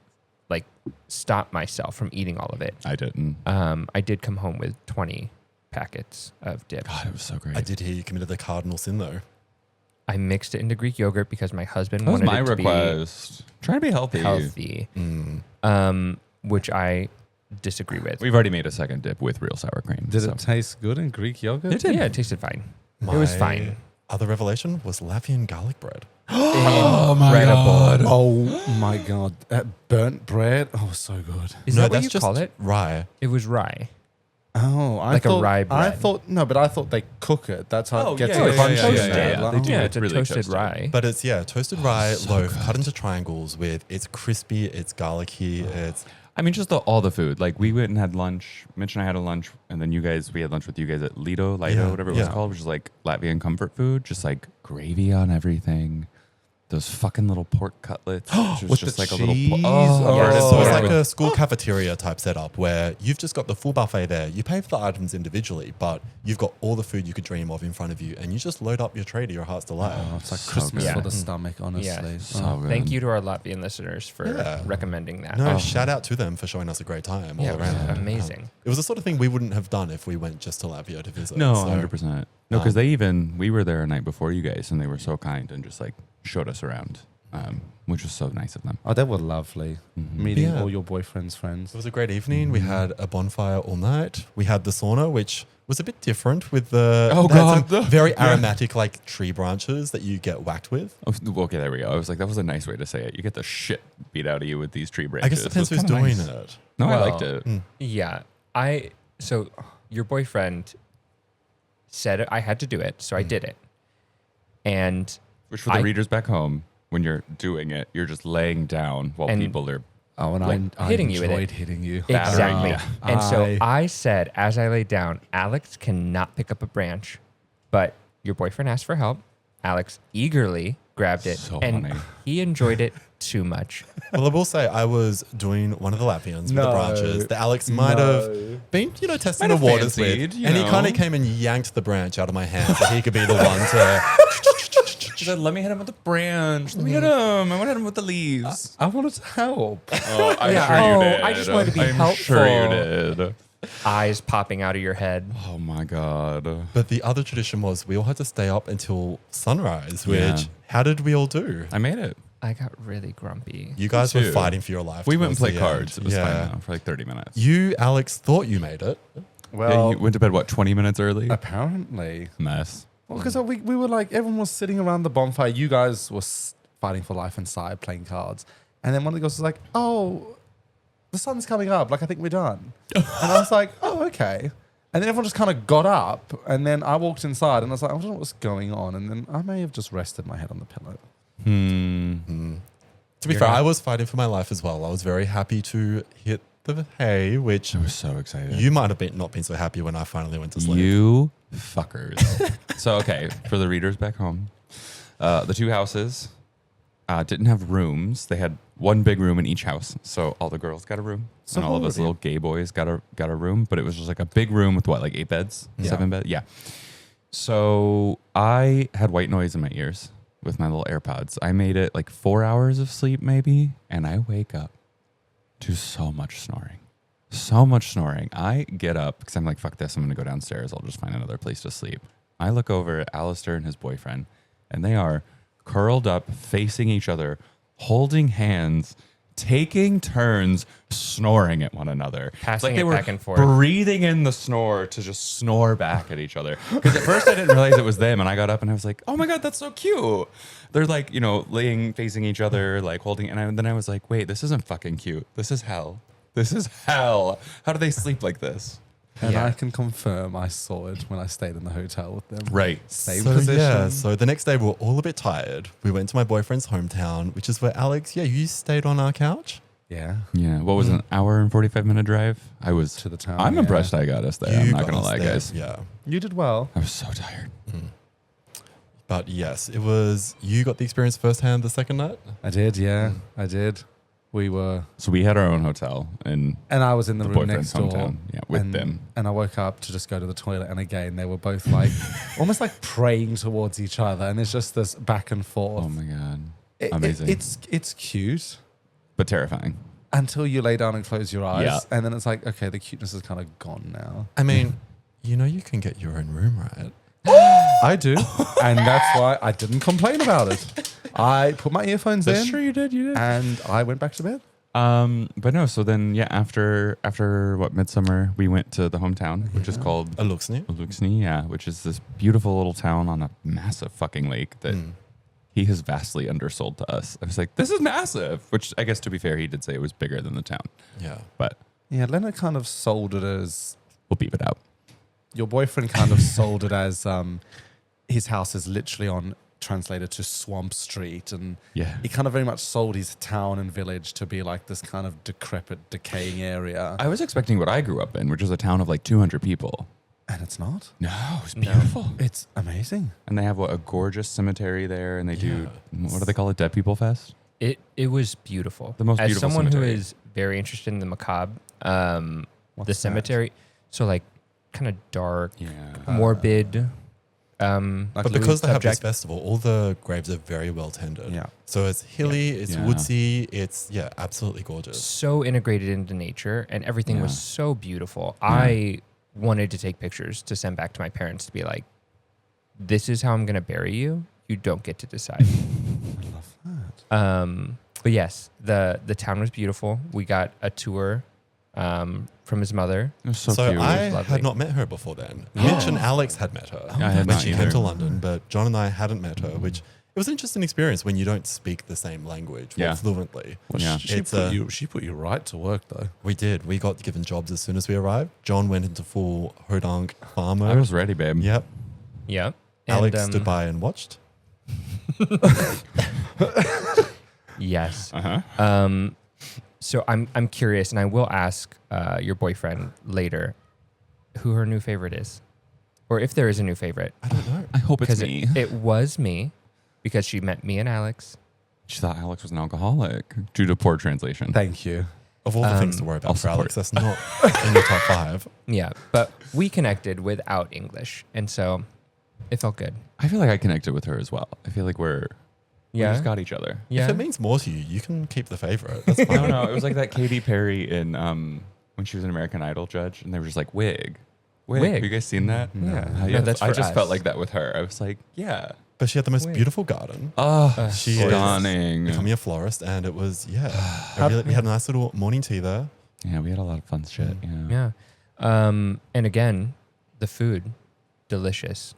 Speaker 3: like stop myself from eating all of it.
Speaker 2: I didn't.
Speaker 3: I did come home with 20 packets of dips.
Speaker 2: God, it was so great.
Speaker 1: I did hear you committed the cardinal sin though.
Speaker 3: I mixed it into Greek yogurt because my husband
Speaker 2: That was
Speaker 3: wanted
Speaker 2: my
Speaker 3: it to
Speaker 2: request. Trying to be healthy.
Speaker 3: be healthy, which I disagree with.
Speaker 2: We've already made a second dip with real sour cream.
Speaker 4: Did
Speaker 2: so.
Speaker 4: it taste good in Greek yogurt?
Speaker 2: It did.
Speaker 3: Yeah, it tasted fine. It was
Speaker 1: My
Speaker 3: fine.
Speaker 1: Other revelation was Latvian garlic bread.
Speaker 3: Incredible.
Speaker 4: Oh my god, that burnt bread! Oh, so good.
Speaker 3: Is that what you call it?
Speaker 1: Rye.
Speaker 3: It was rye.
Speaker 4: Oh, I
Speaker 3: Like a
Speaker 4: thought,
Speaker 3: rye
Speaker 4: I
Speaker 3: bread.
Speaker 4: thought but I thought they cook it. That's how
Speaker 2: Oh,
Speaker 4: it gets
Speaker 2: yeah,
Speaker 4: the
Speaker 2: yeah,
Speaker 4: crunchy.
Speaker 2: yeah,
Speaker 4: in
Speaker 2: yeah,
Speaker 4: there.
Speaker 2: yeah.
Speaker 4: Like,
Speaker 2: They do
Speaker 3: Yeah,
Speaker 2: it
Speaker 3: it's a
Speaker 2: really
Speaker 3: toasted
Speaker 2: toasted.
Speaker 3: rye.
Speaker 1: But it's toasted rye
Speaker 2: so
Speaker 1: loaf
Speaker 2: good.
Speaker 1: cut into triangles with it's crispy, it's garlicky, it's
Speaker 2: I mean, just all the food. Like we went and had lunch. Mitch and I had a lunch, and then we had lunch with you guys at Lido,
Speaker 1: Yeah,
Speaker 2: whatever it was
Speaker 1: yeah.
Speaker 2: called, which is like Latvian comfort food. Just like gravy on everything. Those fucking little pork cutlets, which was
Speaker 4: With
Speaker 2: just
Speaker 4: the
Speaker 2: like a little.
Speaker 4: cheese?
Speaker 2: Oh,
Speaker 3: Yeah.
Speaker 2: burnt
Speaker 1: so it's
Speaker 2: pork
Speaker 1: like
Speaker 2: with-
Speaker 1: a school cafeteria type setup where you've just got the full buffet there. You pay for the items individually, but you've got all the food you could dream of in front of you, and you just load up your tray to your heart's delight.
Speaker 4: Oh, it's like
Speaker 2: So
Speaker 4: Christmas
Speaker 3: good.
Speaker 4: for
Speaker 3: Yeah.
Speaker 4: the stomach, honestly.
Speaker 3: Yeah.
Speaker 2: So good.
Speaker 3: Thank you to our Latvian listeners for
Speaker 1: Yeah.
Speaker 3: recommending that.
Speaker 1: No,
Speaker 3: Oh,
Speaker 1: shout out to them for showing us a great time all
Speaker 3: yeah, it was
Speaker 1: around.
Speaker 3: amazing.
Speaker 1: It was the sort of thing we wouldn't have done if we went just to Latvia to visit.
Speaker 2: No,
Speaker 1: so-
Speaker 2: 100%. No, because we were there a night before you guys, and they were so kind and just like showed us around, which was so nice of them.
Speaker 4: Oh, they were lovely. Meeting
Speaker 1: Yeah.
Speaker 4: all your boyfriend's friends.
Speaker 1: It was a great evening. We had a bonfire all night. We had the sauna, which was a bit different with the
Speaker 2: Oh,
Speaker 1: they had
Speaker 2: God.
Speaker 1: some very aromatic like tree branches that you get whacked with.
Speaker 2: Oh, okay, there we go. I was like, that was a nice way to say it. You get the shit beat out of you with these tree branches.
Speaker 1: I guess it depends
Speaker 2: It was
Speaker 1: who's
Speaker 2: kinda
Speaker 1: doing
Speaker 2: nice.
Speaker 1: it.
Speaker 2: No, I
Speaker 3: Well,
Speaker 2: liked it.
Speaker 3: Yeah. So your boyfriend said I had to do it, so I did it. And
Speaker 2: Which for the readers back home, when you're doing it, you're just laying down while
Speaker 3: And-
Speaker 2: people are.
Speaker 4: Oh, and
Speaker 3: Like,
Speaker 4: I
Speaker 3: hitting you with it.
Speaker 4: enjoyed hitting you.
Speaker 3: exactly.
Speaker 2: Yeah.
Speaker 3: And so I said, as I laid down, Alex cannot pick up a branch, but your boyfriend asked for help. Alex eagerly grabbed it,
Speaker 2: So
Speaker 3: and
Speaker 2: funny.
Speaker 3: he enjoyed it too much.
Speaker 1: Well, I will say I was doing one of the Latvians with the
Speaker 4: No.
Speaker 1: branches that Alex might have been, testing
Speaker 2: Might
Speaker 1: the
Speaker 2: have
Speaker 1: waters
Speaker 2: fancied,
Speaker 1: with.
Speaker 2: you
Speaker 1: And he
Speaker 2: know.
Speaker 1: kind of came and yanked the branch out of my hand so he could be the one to.
Speaker 2: She said, "Let me hit him with the branch. Let me hit him. I want to hit him with the leaves."
Speaker 4: I wanted to help.
Speaker 2: Oh, I'm
Speaker 3: Yeah,
Speaker 2: sure
Speaker 3: oh,
Speaker 2: you did.
Speaker 3: I just wanted to be
Speaker 2: I'm sure you
Speaker 3: helpful.
Speaker 2: did.
Speaker 3: Eyes popping out of your head.
Speaker 2: Oh my god.
Speaker 1: But the other tradition was we all had to stay up until sunrise, which,
Speaker 2: Yeah.
Speaker 1: how did we all do?
Speaker 2: I made it.
Speaker 3: I got really grumpy.
Speaker 1: You guys were
Speaker 2: too.
Speaker 1: fighting for your life.
Speaker 2: We went and
Speaker 1: towards
Speaker 2: played
Speaker 1: the
Speaker 2: cards.
Speaker 1: end.
Speaker 2: It was fine though, for like 30 minutes.
Speaker 1: You, Alex, thought you made it.
Speaker 2: Yeah,
Speaker 4: Well,
Speaker 2: you went to bed, what, 20 minutes early?
Speaker 4: apparently.
Speaker 2: Mess.
Speaker 4: Well, because we were like, everyone was sitting around the bonfire. You guys were fighting for life inside, playing cards. And then one of the girls was like, oh, the sun's coming up. Like, I think we're done. And I was like, oh, okay. And then everyone just kind of got up. And then I walked inside and I was like, I don't know what's going on. And then I may have just rested my head on the pillow.
Speaker 1: To be fair, I was fighting for my life as well. I was very happy to hit the hay, which
Speaker 2: I was so excited.
Speaker 1: you might have not been so happy when I finally went to sleep.
Speaker 2: You fuckers. So, okay, for the readers back home, the two houses didn't have rooms. They had one big room in each house. So all the girls got a room.
Speaker 4: So
Speaker 2: and all of us
Speaker 4: horrible.
Speaker 2: little gay boys got a room. But it was just like a big room with what, like 8 beds?
Speaker 1: Yeah.
Speaker 2: 7 beds? Yeah. So I had white noise in my ears with my little AirPods. I made it like 4 hours of sleep maybe. And I wake up to so much snoring. So much snoring. I get up because I'm like, fuck this. I'm going to go downstairs. I'll just find another place to sleep. I look over at Alistair and his boyfriend, and they are curled up, facing each other, holding hands, taking turns snoring at one another. It's
Speaker 3: Passing
Speaker 2: they
Speaker 3: it
Speaker 2: were
Speaker 3: back and forth.
Speaker 2: breathing in the snore to just snore back at each other. Because at first I didn't realize it was them, and I got up and I was like, oh my God, that's so cute. They're like, laying facing each other, like holding, and then I was like, wait, this isn't fucking cute. This is hell. This is hell. How do they sleep like this?
Speaker 4: And
Speaker 3: Yeah.
Speaker 4: I can confirm I saw it when I stayed in the hotel with them.
Speaker 2: Right.
Speaker 4: Same
Speaker 1: So,
Speaker 4: position.
Speaker 1: yeah, so the next day we were all a bit tired. We went to my boyfriend's hometown, which is where Alex, you stayed on our couch.
Speaker 4: Yeah.
Speaker 2: Yeah. What was it, an hour and 45-minute drive? I was
Speaker 4: To the town,
Speaker 2: I'm
Speaker 4: yeah.
Speaker 2: impressed I got us there.
Speaker 1: You
Speaker 2: I'm not
Speaker 1: got
Speaker 2: gonna
Speaker 1: us
Speaker 2: lie,
Speaker 1: there,
Speaker 2: guys.
Speaker 1: Yeah.
Speaker 4: You did well.
Speaker 2: I was so tired.
Speaker 1: But yes, it was, you got the experience firsthand the second night?
Speaker 4: I did, yeah. I did. We were,
Speaker 2: So we had our own hotel and
Speaker 4: and I was in the
Speaker 2: the
Speaker 4: room
Speaker 2: boyfriend's
Speaker 4: next door.
Speaker 2: hometown. Yeah, with
Speaker 4: and,
Speaker 2: them.
Speaker 4: And I woke up to just go to the toilet, and again, they were both like, almost like praying towards each other. And it's just this back and forth.
Speaker 2: Oh my god.
Speaker 4: It-
Speaker 2: Amazing.
Speaker 4: it's cute
Speaker 2: But terrifying.
Speaker 4: until you lay down and close your eyes.
Speaker 2: Yeah.
Speaker 4: And then it's like, okay, the cuteness is kind of gone now.
Speaker 1: I mean, you know you can get your own room, right?
Speaker 4: I do. And that's why I didn't complain about it. I put my earphones in
Speaker 2: you did. You did.
Speaker 4: and I went back to bed.
Speaker 2: But no. So then, yeah. After what Midsummer, we went to the hometown, which is called
Speaker 1: Aluxni.
Speaker 2: Luxney. Yeah, which is this beautiful little town on a massive fucking lake that he has vastly undersold to us. I was like, this is massive. Which I guess, to be fair, he did say it was bigger than the town.
Speaker 1: Yeah.
Speaker 2: But
Speaker 4: Yeah, Leonard kind of sold it as,
Speaker 2: we'll beep it out.
Speaker 4: your boyfriend kind of sold it as his house is literally on, translated to Swamp Street. And
Speaker 2: Yeah.
Speaker 4: he kind of very much sold his town and village to be like this kind of decrepit, decaying area.
Speaker 2: I was expecting what I grew up in, which was a town of like 200 people.
Speaker 4: And it's not.
Speaker 2: No, it's beautiful.
Speaker 4: It's amazing.
Speaker 2: And they have a gorgeous cemetery there, and they do,
Speaker 1: Yeah.
Speaker 2: what do they call it? Dead People Fest?
Speaker 3: It was beautiful.
Speaker 2: The most
Speaker 3: As
Speaker 2: beautiful
Speaker 3: someone
Speaker 2: cemetery.
Speaker 3: who is very interested in the macabre,
Speaker 4: What's
Speaker 3: the
Speaker 4: that?
Speaker 3: cemetery, so like kind of dark,
Speaker 2: Yeah.
Speaker 3: morbid.
Speaker 4: Like
Speaker 1: But because they have this
Speaker 3: subject.
Speaker 1: festival, all the graves are very well tended.
Speaker 4: Yeah.
Speaker 1: So it's hilly, it's
Speaker 2: Yeah.
Speaker 1: woodsy, it's, absolutely gorgeous.
Speaker 3: So integrated into nature, and everything was
Speaker 2: Yeah.
Speaker 3: so beautiful. I wanted to take pictures to send back to my parents to be like, this is how I'm going to bury you. You don't get to decide.
Speaker 4: I love that.
Speaker 3: But yes, the town was beautiful. We got a tour from his mother.
Speaker 2: It was so,
Speaker 1: So
Speaker 2: cute.
Speaker 1: I
Speaker 3: lovely.
Speaker 1: had not met her before then.
Speaker 3: Yeah.
Speaker 1: Mitch and Alex had met her
Speaker 2: I had
Speaker 1: when
Speaker 2: not
Speaker 1: she
Speaker 2: either.
Speaker 1: came to London, but John and I hadn't met her, which it was an interesting experience when you don't speak the same language
Speaker 2: Yeah.
Speaker 1: fluently.
Speaker 4: Well,
Speaker 2: Yeah.
Speaker 4: she put you right to work, though.
Speaker 1: We did. We got given jobs as soon as we arrived. John went into full Hodunk farmer.
Speaker 2: I was ready, babe.
Speaker 1: Yep.
Speaker 3: Yeah.
Speaker 1: Alex stood by and watched.
Speaker 3: Yes.
Speaker 2: Uh-huh.
Speaker 3: So I'm curious, and I will ask your boyfriend later who her new favorite is, or if there is a new favorite.
Speaker 1: I don't know.
Speaker 2: I hope it's
Speaker 3: Because
Speaker 2: me.
Speaker 3: it was me, because she met me and Alex.
Speaker 2: She thought Alex was an alcoholic due to poor translation.
Speaker 4: Thank you.
Speaker 1: Of all the things to worry
Speaker 2: I'll
Speaker 1: about for
Speaker 2: support
Speaker 1: Alex, that's not in the top 5.
Speaker 3: Yeah, but we connected without English, and so it felt good.
Speaker 2: I feel like I connected with her as well. I feel like we
Speaker 3: Yeah,
Speaker 2: just got each other.
Speaker 3: yeah.
Speaker 1: If it means more to you, you can keep the favorite. That's fine.
Speaker 2: No, it was like that Katy Perry in when she was an American Idol judge, and they were just like wig.
Speaker 3: Wig.
Speaker 2: Have you guys seen that?
Speaker 3: Yeah.
Speaker 2: I,
Speaker 3: No, that's
Speaker 2: I
Speaker 3: for
Speaker 2: just
Speaker 3: us.
Speaker 2: felt like that with her. I was like, yeah.
Speaker 1: But she had the most
Speaker 3: Wait.
Speaker 1: beautiful garden.
Speaker 2: Oh,
Speaker 1: She is
Speaker 2: stunning.
Speaker 1: becoming a florist, and it was, we had a nice little morning tea there.
Speaker 2: Yeah, we had a lot of fun shit. Yeah.
Speaker 3: Yeah. And again, the food, delicious.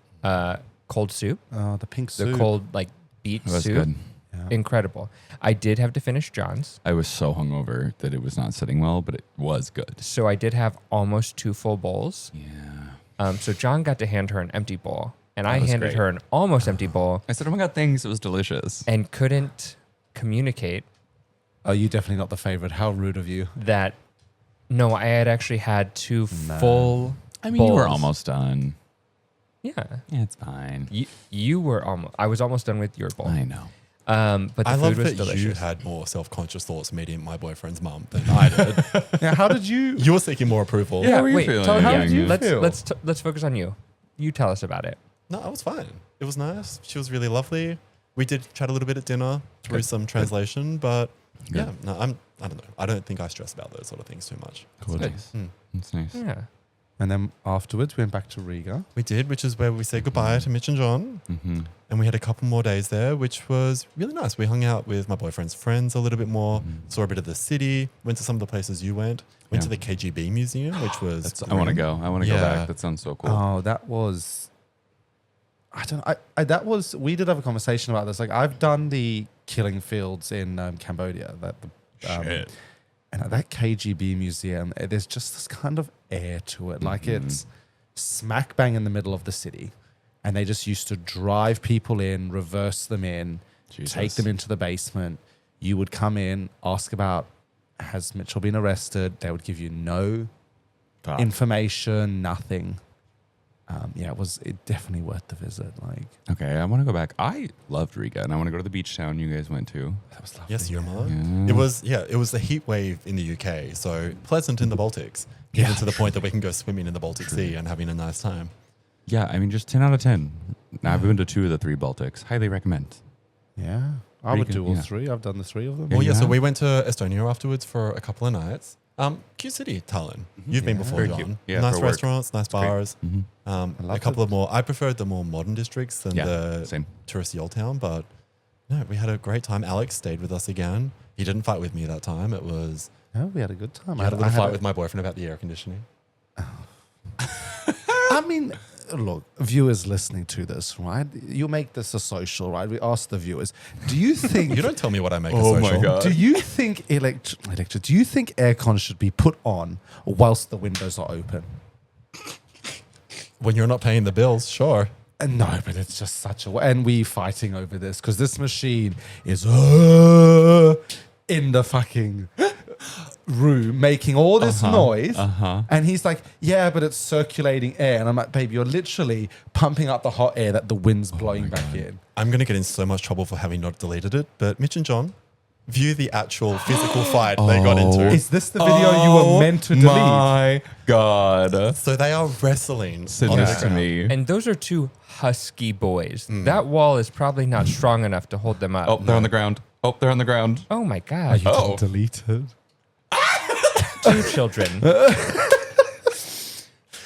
Speaker 3: Cold soup,
Speaker 4: Oh, the pink soup.
Speaker 3: the cold like beet
Speaker 2: It was
Speaker 3: soup,
Speaker 2: good.
Speaker 4: Yeah.
Speaker 3: incredible. I did have to finish John's,
Speaker 2: I was so hungover that it was not sitting well, but it was good.
Speaker 3: so I did have almost 2 full bowls.
Speaker 2: Yeah.
Speaker 3: So John got to hand her an empty bowl, and I
Speaker 2: That was
Speaker 3: handed
Speaker 2: great.
Speaker 3: her an almost empty bowl,
Speaker 2: I said, oh my God, thanks. It was delicious.
Speaker 3: and couldn't communicate
Speaker 4: Oh, you definitely not the favorite. How rude of you.
Speaker 3: that. No, I had actually had 2 full.
Speaker 2: I mean, you were
Speaker 3: bowls.
Speaker 2: almost done.
Speaker 3: Yeah,
Speaker 2: Yeah, it's fine.
Speaker 3: you were almost. I was almost done with your bowl.
Speaker 2: I know.
Speaker 3: But the
Speaker 1: I
Speaker 3: food
Speaker 1: love
Speaker 3: was
Speaker 1: that
Speaker 3: delicious.
Speaker 1: you had more self-conscious thoughts meeting my boyfriend's mum than I did.
Speaker 4: Yeah, how did you?
Speaker 1: You were seeking more approval.
Speaker 2: Yeah, how were you
Speaker 3: wait,
Speaker 2: feeling?
Speaker 4: how
Speaker 2: Yeah,
Speaker 4: did you
Speaker 2: yeah.
Speaker 4: feel?
Speaker 3: Let's focus on you. You tell us about it.
Speaker 1: No, I was fine. It was nice. She was really lovely. We did chat a little bit at dinner through some translation, but
Speaker 2: Good.
Speaker 1: yeah, no, I don't know. I don't think I stress about those sort of things too much.
Speaker 2: It's nice.
Speaker 1: Hmm.
Speaker 2: It's nice.
Speaker 3: Yeah.
Speaker 4: And then afterwards, we went back to Riga.
Speaker 1: We did, which is where we said goodbye to Mitch and John.
Speaker 2: Mm-hmm.
Speaker 1: And we had a couple more days there, which was really nice. We hung out with my boyfriend's friends a little bit more, saw a bit of the city, went to some of the places you went
Speaker 2: Yeah.
Speaker 1: to the KGB museum, which was...
Speaker 2: I want to go. I want to go
Speaker 1: Yeah.
Speaker 2: back. That sounds so cool.
Speaker 4: Oh, that was. I don't know. That was. We did have a conversation about this. Like, I've done the killing fields in Cambodia.
Speaker 2: Shit.
Speaker 4: And at that KGB museum, there's just this kind of air to it. Like, it's smack bang in the middle of the city. And they just used to drive people in, reverse them in,
Speaker 2: Jesus.
Speaker 4: take them into the basement. You would come in, ask about has Mitchell been arrested? They would give you no
Speaker 2: Ah.
Speaker 4: information, nothing. It was definitely worth the visit. Like,
Speaker 2: Okay, I want to go back. I loved Riga, and I want to go to the beach town you guys went to.
Speaker 4: that was lovely.
Speaker 1: Yes, your mother.
Speaker 2: Yeah.
Speaker 1: It was the heat wave in the UK, so pleasant in the Baltics, even to the point that we can go swimming in the Baltic Sea and having a nice time.
Speaker 2: Yeah, I mean, just 10 out of 10. I've been to 2 of the 3 Baltics. Highly recommend.
Speaker 4: Yeah, I would
Speaker 2: Riga,
Speaker 4: do all
Speaker 2: yeah.
Speaker 4: 3. I've done the 3 of them.
Speaker 1: Well,
Speaker 2: you
Speaker 1: so
Speaker 2: have?
Speaker 1: we went to Estonia afterwards for a couple of nights. Cute city, Tallinn. You've been
Speaker 4: Yeah.
Speaker 1: before,
Speaker 2: Very
Speaker 1: John.
Speaker 2: cute. Yeah,
Speaker 1: Nice
Speaker 2: for work.
Speaker 1: restaurants, nice
Speaker 2: great.
Speaker 1: bars.
Speaker 4: I
Speaker 1: A
Speaker 4: loved
Speaker 1: couple
Speaker 4: it.
Speaker 1: of more. I preferred the more modern districts than
Speaker 2: Yeah,
Speaker 1: the
Speaker 2: same.
Speaker 1: touristy old town, but no, we had a great time. Alex stayed with us again. He didn't fight with me that time. It was
Speaker 4: No, we had a good time.
Speaker 1: I had a little fight with my boyfriend about the air conditioning.
Speaker 4: I mean, look, viewers listening to this, right? You make this a social, right? We ask the viewers, do you think...
Speaker 1: You don't tell me what I make a
Speaker 2: Oh my
Speaker 1: social.
Speaker 2: God.
Speaker 4: Do you think do you think aircon should be put on whilst the windows are open?
Speaker 1: When you're not paying the bills, sure.
Speaker 4: No, but it's just such a... And we fighting over this because this machine is in the fucking room making all this noise. And he's like, yeah, but it's circulating air. And I'm like, babe, you're literally pumping out the hot air that the wind's blowing back in.
Speaker 1: I'm going to get in so much trouble for having not deleted it, but Mitch and John, view the actual physical fight they got into.
Speaker 4: Is this the video you were meant to delete?
Speaker 2: My God.
Speaker 1: So they are wrestling
Speaker 2: Send
Speaker 1: on the
Speaker 2: this to
Speaker 1: ground.
Speaker 2: me.
Speaker 3: And those are 2 husky boys. That wall is probably not strong enough to hold them up.
Speaker 2: Oh, they're on the ground. Oh, they're on the ground.
Speaker 3: Oh my God.
Speaker 4: You
Speaker 2: Oh.
Speaker 4: didn't delete it.
Speaker 3: 2 children.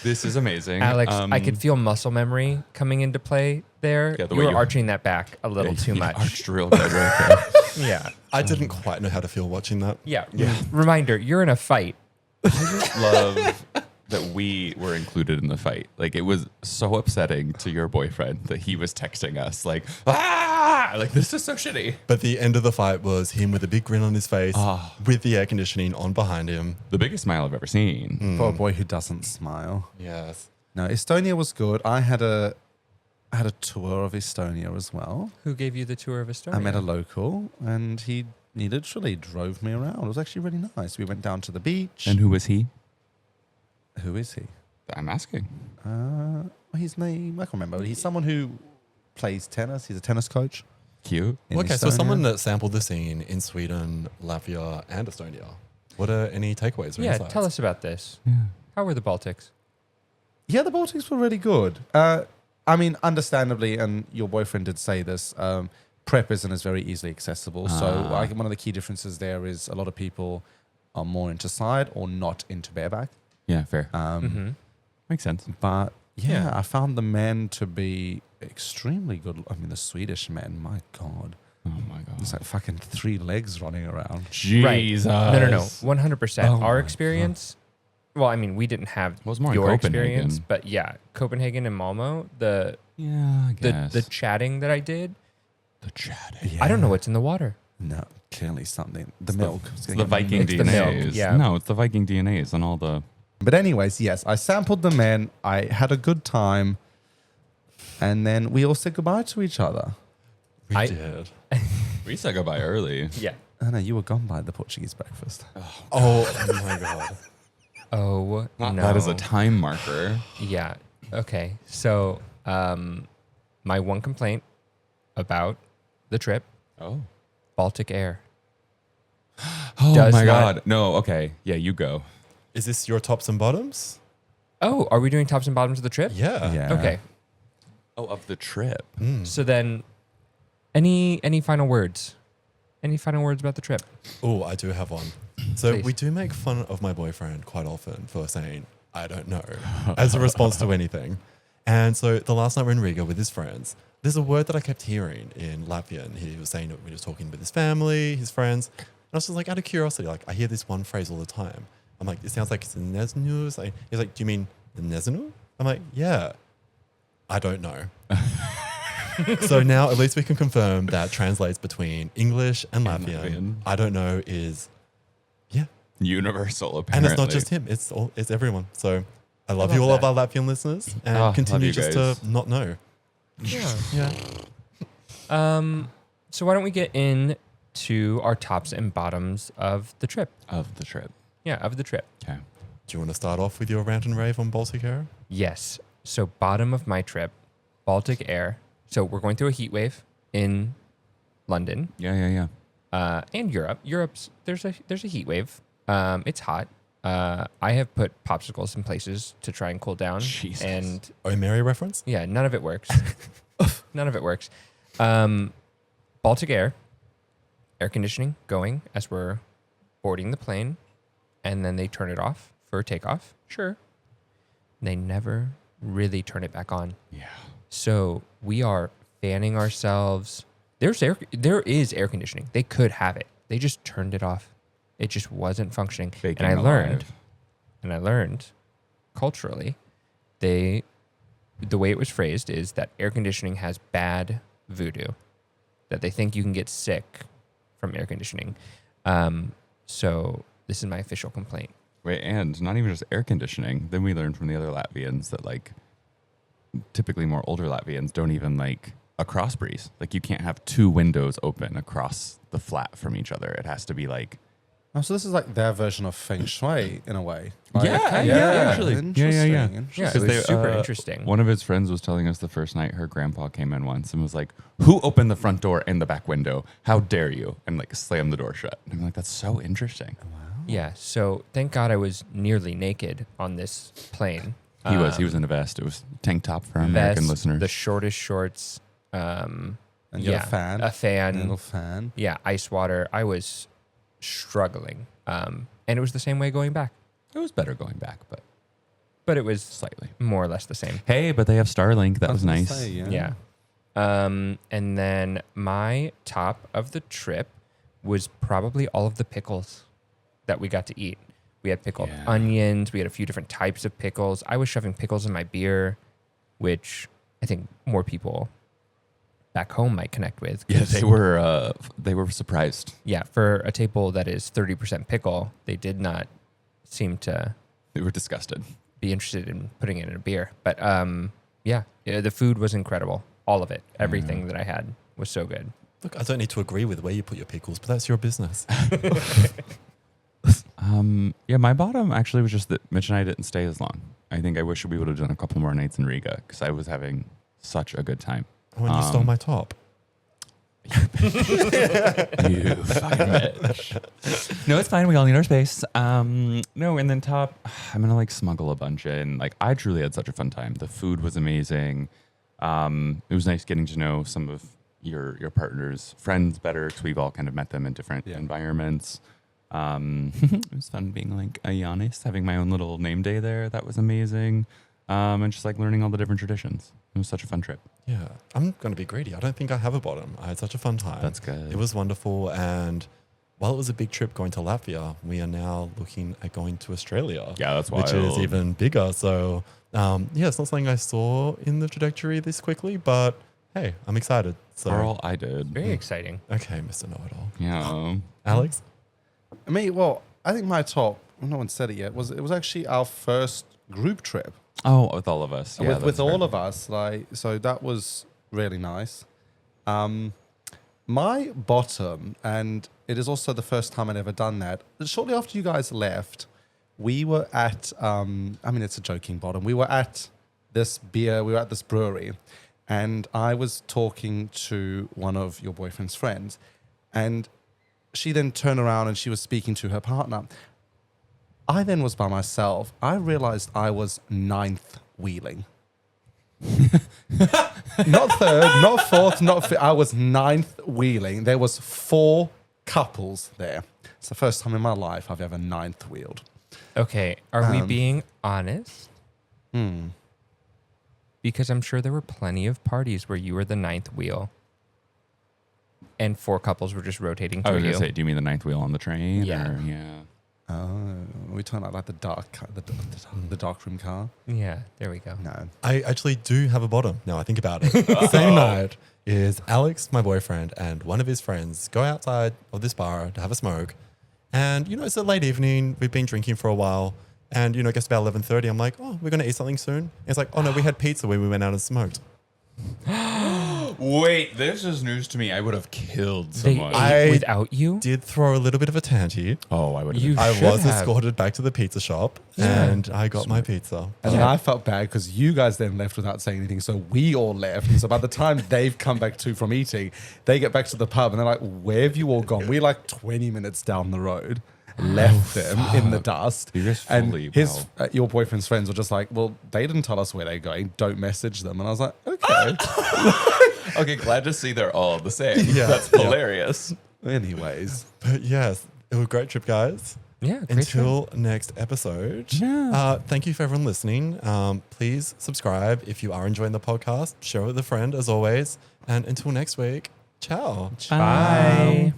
Speaker 2: This is amazing.
Speaker 3: Alex, I could feel muscle memory coming into play there.
Speaker 2: Yeah, the
Speaker 3: you
Speaker 2: way
Speaker 3: were
Speaker 2: you-
Speaker 3: arching that back a little too
Speaker 2: you
Speaker 3: much.
Speaker 2: arched real good right there.
Speaker 3: Yeah.
Speaker 1: I didn't quite know how to feel watching that.
Speaker 3: Yeah. Reminder, you're in a fight.
Speaker 2: I just love that we were included in the fight. Like, it was so upsetting to your boyfriend that he was texting us like, like, this is so shitty.
Speaker 1: But the end of the fight was him with a big grin on his face, with the air conditioning on behind him.
Speaker 2: The biggest smile I've ever seen.
Speaker 4: For a boy who doesn't smile.
Speaker 1: Yes.
Speaker 4: No, Estonia was good. I had a tour of Estonia as well.
Speaker 3: Who gave you the tour of Estonia?
Speaker 4: I met a local and he literally drove me around. It was actually really nice. We went down to the beach.
Speaker 2: And who was he?
Speaker 4: Who is he?
Speaker 2: I'm asking.
Speaker 4: His name, I can't remember. He's someone who plays tennis. He's a tennis coach.
Speaker 2: Cute.
Speaker 4: in
Speaker 1: Okay, so
Speaker 4: Estonia.
Speaker 1: someone that sampled the scene in Sweden, Latvia, and Estonia. What are any takeaways or
Speaker 3: Yeah,
Speaker 1: insights?
Speaker 3: tell us about this.
Speaker 2: Yeah.
Speaker 3: How were the Baltics?
Speaker 4: Yeah, the Baltics were really good. I mean, understandably, and your boyfriend did say this, prep isn't as very easily accessible. So I think one of the key differences there is a lot of people are more into side or not into bareback.
Speaker 2: Yeah, fair. Makes sense.
Speaker 4: But yeah,
Speaker 3: Yeah.
Speaker 4: I found the men to be extremely good. I mean, the Swedish men, my God.
Speaker 2: Oh my God.
Speaker 4: It's like fucking 3 legs running around.
Speaker 2: Jesus.
Speaker 3: No. 100%.
Speaker 4: Oh my
Speaker 3: Our
Speaker 4: God.
Speaker 3: experience, well, I mean, we didn't have
Speaker 2: It was more in
Speaker 3: your
Speaker 2: Copenhagen.
Speaker 3: experience, but yeah, Copenhagen and Malmo, the
Speaker 2: Yeah, I guess.
Speaker 3: the chatting that I did,
Speaker 2: The chatting.
Speaker 3: I don't know what's in the water.
Speaker 4: No, clearly something. The milk.
Speaker 2: It's the Viking
Speaker 3: It's the milk,
Speaker 2: DNAs.
Speaker 3: yeah.
Speaker 2: No, it's the Viking DNAs and all the...
Speaker 4: But anyways, yes, I sampled the men. I had a good time. And then we all said goodbye to each other.
Speaker 1: We
Speaker 3: I-
Speaker 1: did.
Speaker 2: We said goodbye early.
Speaker 3: Yeah.
Speaker 4: I know you were gone by the Portuguese breakfast.
Speaker 1: Oh my God.
Speaker 3: Oh, no.
Speaker 2: That is a time marker.
Speaker 3: Yeah. Okay. So, my one complaint about the trip,
Speaker 2: Oh.
Speaker 3: Baltic Air.
Speaker 2: Oh
Speaker 3: Does
Speaker 2: my
Speaker 3: not-
Speaker 2: God. No, okay. Yeah, you go.
Speaker 1: Is this your tops and bottoms?
Speaker 3: Oh, are we doing tops and bottoms of the trip?
Speaker 1: Yeah.
Speaker 3: Okay.
Speaker 2: Oh, of the trip.
Speaker 3: So then, any final words? Any final words about the trip?
Speaker 1: Oh, I do have one. So
Speaker 3: Please.
Speaker 1: we do make fun of my boyfriend quite often for saying, I don't know, as a response to anything. And so the last night we're in Riga with his friends, there's a word that I kept hearing in Latvian. He was saying it when he was talking with his family, his friends. And I was just like, out of curiosity, like I hear this one phrase all the time. I'm like, it sounds like it's nesnu. He's like, do you mean nesnu? I'm like, yeah, I don't know. So now at least we can confirm that translates between English and
Speaker 2: And
Speaker 1: Latvian.
Speaker 2: Latvian.
Speaker 1: I don't know is, yeah.
Speaker 2: Universal,
Speaker 1: And
Speaker 2: apparently.
Speaker 1: it's not just him, it's everyone. So I love
Speaker 3: love
Speaker 1: you, all of
Speaker 3: that.
Speaker 1: our Latvian listeners, and
Speaker 2: Love
Speaker 1: continue
Speaker 2: you
Speaker 1: just
Speaker 2: guys.
Speaker 1: to not know.
Speaker 3: Yeah.
Speaker 1: Yeah.
Speaker 3: So why don't we get in to our tops and bottoms of the trip.
Speaker 2: Of the trip.
Speaker 3: Yeah, of the trip.
Speaker 2: Okay.
Speaker 1: Do you want to start off with your rant and rave on Baltic Air?
Speaker 3: Yes. So bottom of my trip, Baltic Air. So we're going through a heat wave in London
Speaker 2: Yeah.
Speaker 3: and Europe. There's a heat wave. It's hot. I have put popsicles in places to try and cool down.
Speaker 2: Jesus.
Speaker 3: And
Speaker 1: Oh, Mary reference?
Speaker 3: yeah, none of it works. None of it works. Baltic air conditioning going as we're boarding the plane, and then they turn it off for takeoff. Sure. They never really turn it back on.
Speaker 2: Yeah.
Speaker 3: So we are fanning ourselves. There is air conditioning. They could have it. They just turned it off. It just wasn't functioning.
Speaker 2: Baking
Speaker 3: And I
Speaker 2: alive.
Speaker 3: learned culturally, the way it was phrased is that air conditioning has bad voodoo, that they think you can get sick from air conditioning. So this is my official complaint.
Speaker 2: Wait, and not even just air conditioning. Then we learned from the other Latvians that like typically more older Latvians don't even like a cross breeze. Like you can't have two windows open across the flat from each other. It has to be like
Speaker 4: Oh, so this is like their version of feng shui in a way.
Speaker 2: Yeah, actually.
Speaker 4: Interesting.
Speaker 2: Yeah.
Speaker 3: Yeah, it
Speaker 2: Because
Speaker 3: was super interesting.
Speaker 2: One of his friends was telling us the first night her grandpa came in once and was like, "Who opened the front door and the back window? How dare you?" And like slammed the door shut. And I'm like, "That's so interesting."
Speaker 3: Yeah, so thank God I was nearly naked on this plane.
Speaker 2: He was in a vest. It was tank top for our American
Speaker 3: Vest,
Speaker 2: listeners.
Speaker 3: the shortest shorts.
Speaker 4: And you had a fan.
Speaker 3: A fan.
Speaker 4: A little fan.
Speaker 3: Yeah, ice water. I was struggling. And it was the same way going back.
Speaker 2: It was better going back,
Speaker 3: But it was
Speaker 2: slightly.
Speaker 3: more or less the same.
Speaker 2: Hey, but they have Starlink. That
Speaker 4: I
Speaker 2: was
Speaker 4: gonna
Speaker 2: nice.
Speaker 4: say,
Speaker 3: Yeah. And then my top of the trip was probably all of the pickles that we got to eat. We had pickled
Speaker 2: Yeah.
Speaker 3: onions. We had a few different types of pickles. I was shoving pickles in my beer, which I think more people back home might connect with.
Speaker 2: Yeah,
Speaker 3: 'cause-
Speaker 2: they were surprised.
Speaker 3: Yeah, for a table that is 30% pickle, they did not seem to
Speaker 2: They were disgusted.
Speaker 3: be interested in putting it in a beer. But yeah, the food was incredible. All of it. Everything that I had was so good.
Speaker 1: Look, I don't need to agree with where you put your pickles, but that's your business.
Speaker 2: Yeah, my bottom actually was just that Mitch and I didn't stay as long. I think I wish we would have done a couple more nights in Riga because I was having such a good time.
Speaker 1: When you stole my top.
Speaker 2: You fucking bitch. No, it's fine. We all need our space. No, and then top, I'm gonna like smuggle a bunch in. Like I truly had such a fun time. The food was amazing. It was nice getting to know some of your partner's friends better because we've all kind of met them in different environments. It was fun being like Adonis, having my own little name day there. That was amazing. And just like learning all the different traditions. It was such a fun trip.
Speaker 1: Yeah, I'm going to be greedy. I don't think I have a bottom. I had such a fun time.
Speaker 2: That's good.
Speaker 1: It was wonderful. And while it was a big trip going to Latvia, we are now looking at going to Australia.
Speaker 2: Yeah, that's
Speaker 1: which is even bigger. So, yeah, it's not something I saw in the trajectory this quickly, but hey, I'm excited. So,
Speaker 2: Girl, I did.
Speaker 3: Very exciting.
Speaker 1: okay, Mr. Know-it-all.
Speaker 2: Yeah.
Speaker 1: Alex?
Speaker 4: I think my top, no one said it yet, it was actually our first group trip.
Speaker 2: Oh, with all of us. Yeah,
Speaker 4: with all of us. So that was really nice. My bottom, and it is also the first time I'd ever done that. Shortly after you guys left, we were at, it's a joking bottom. We were at this brewery, and I was talking to one of your boyfriend's friends, and she then turned around and she was speaking to her partner. I then was by myself. I realized I was ninth wheeling. Not third, not fourth, not fifth. I was ninth wheeling. There was 4 couples there. It's the first time in my life I've ever ninth wheeled.
Speaker 3: Okay, are we being honest?
Speaker 4: Hmm.
Speaker 3: Because I'm sure there were plenty of parties where you were the ninth wheel and 4 couples were just rotating
Speaker 2: I
Speaker 3: through
Speaker 2: was
Speaker 3: you.
Speaker 2: going to say, do you mean the ninth wheel on the train?
Speaker 3: Yeah.
Speaker 2: Or, yeah.
Speaker 4: Oh, we talking about like the dark, the dark room car?
Speaker 3: Yeah, there we go.
Speaker 4: No.
Speaker 1: I actually do have a bottom. Now I think about it. Same night is Alex, my boyfriend, and one of his friends go outside of this bar to have a smoke. And, it's a late evening. We've been drinking for a while. And, it gets about 11:30. I'm like, oh, we're going to eat something soon. And it's like, oh, no, we had pizza when we went out and smoked.
Speaker 2: Wait, this is news to me. I would have killed
Speaker 3: They
Speaker 2: someone.
Speaker 3: ate without you?
Speaker 1: Did throw a little bit of a tanty.
Speaker 2: Oh, I would have.
Speaker 3: You
Speaker 1: I
Speaker 3: should
Speaker 1: was
Speaker 3: have.
Speaker 1: escorted back to the pizza shop
Speaker 3: Yeah.
Speaker 1: and I got my pizza.
Speaker 4: And then I felt bad because you guys then left without saying anything. So we all left. And so by the time they've come back too from eating, they get back to the pub and they're like, where have you all gone? We're like 20 minutes down the road, left them in the dust.
Speaker 2: You just
Speaker 4: And
Speaker 2: fully-
Speaker 4: his, your boyfriend's friends were just like, well, they didn't tell us where they're going. Don't message them. And I was like, okay.
Speaker 2: Okay, glad to see they're all the same.
Speaker 1: Yeah.
Speaker 2: That's hilarious.
Speaker 4: Anyways.
Speaker 1: But yes, it was a great trip, guys.
Speaker 3: Yeah, great
Speaker 1: Until next episode.
Speaker 2: Yeah.
Speaker 1: Thank you for everyone listening. Please subscribe if you are enjoying the podcast. Share it with a friend as always. And until next week, ciao.
Speaker 3: Bye.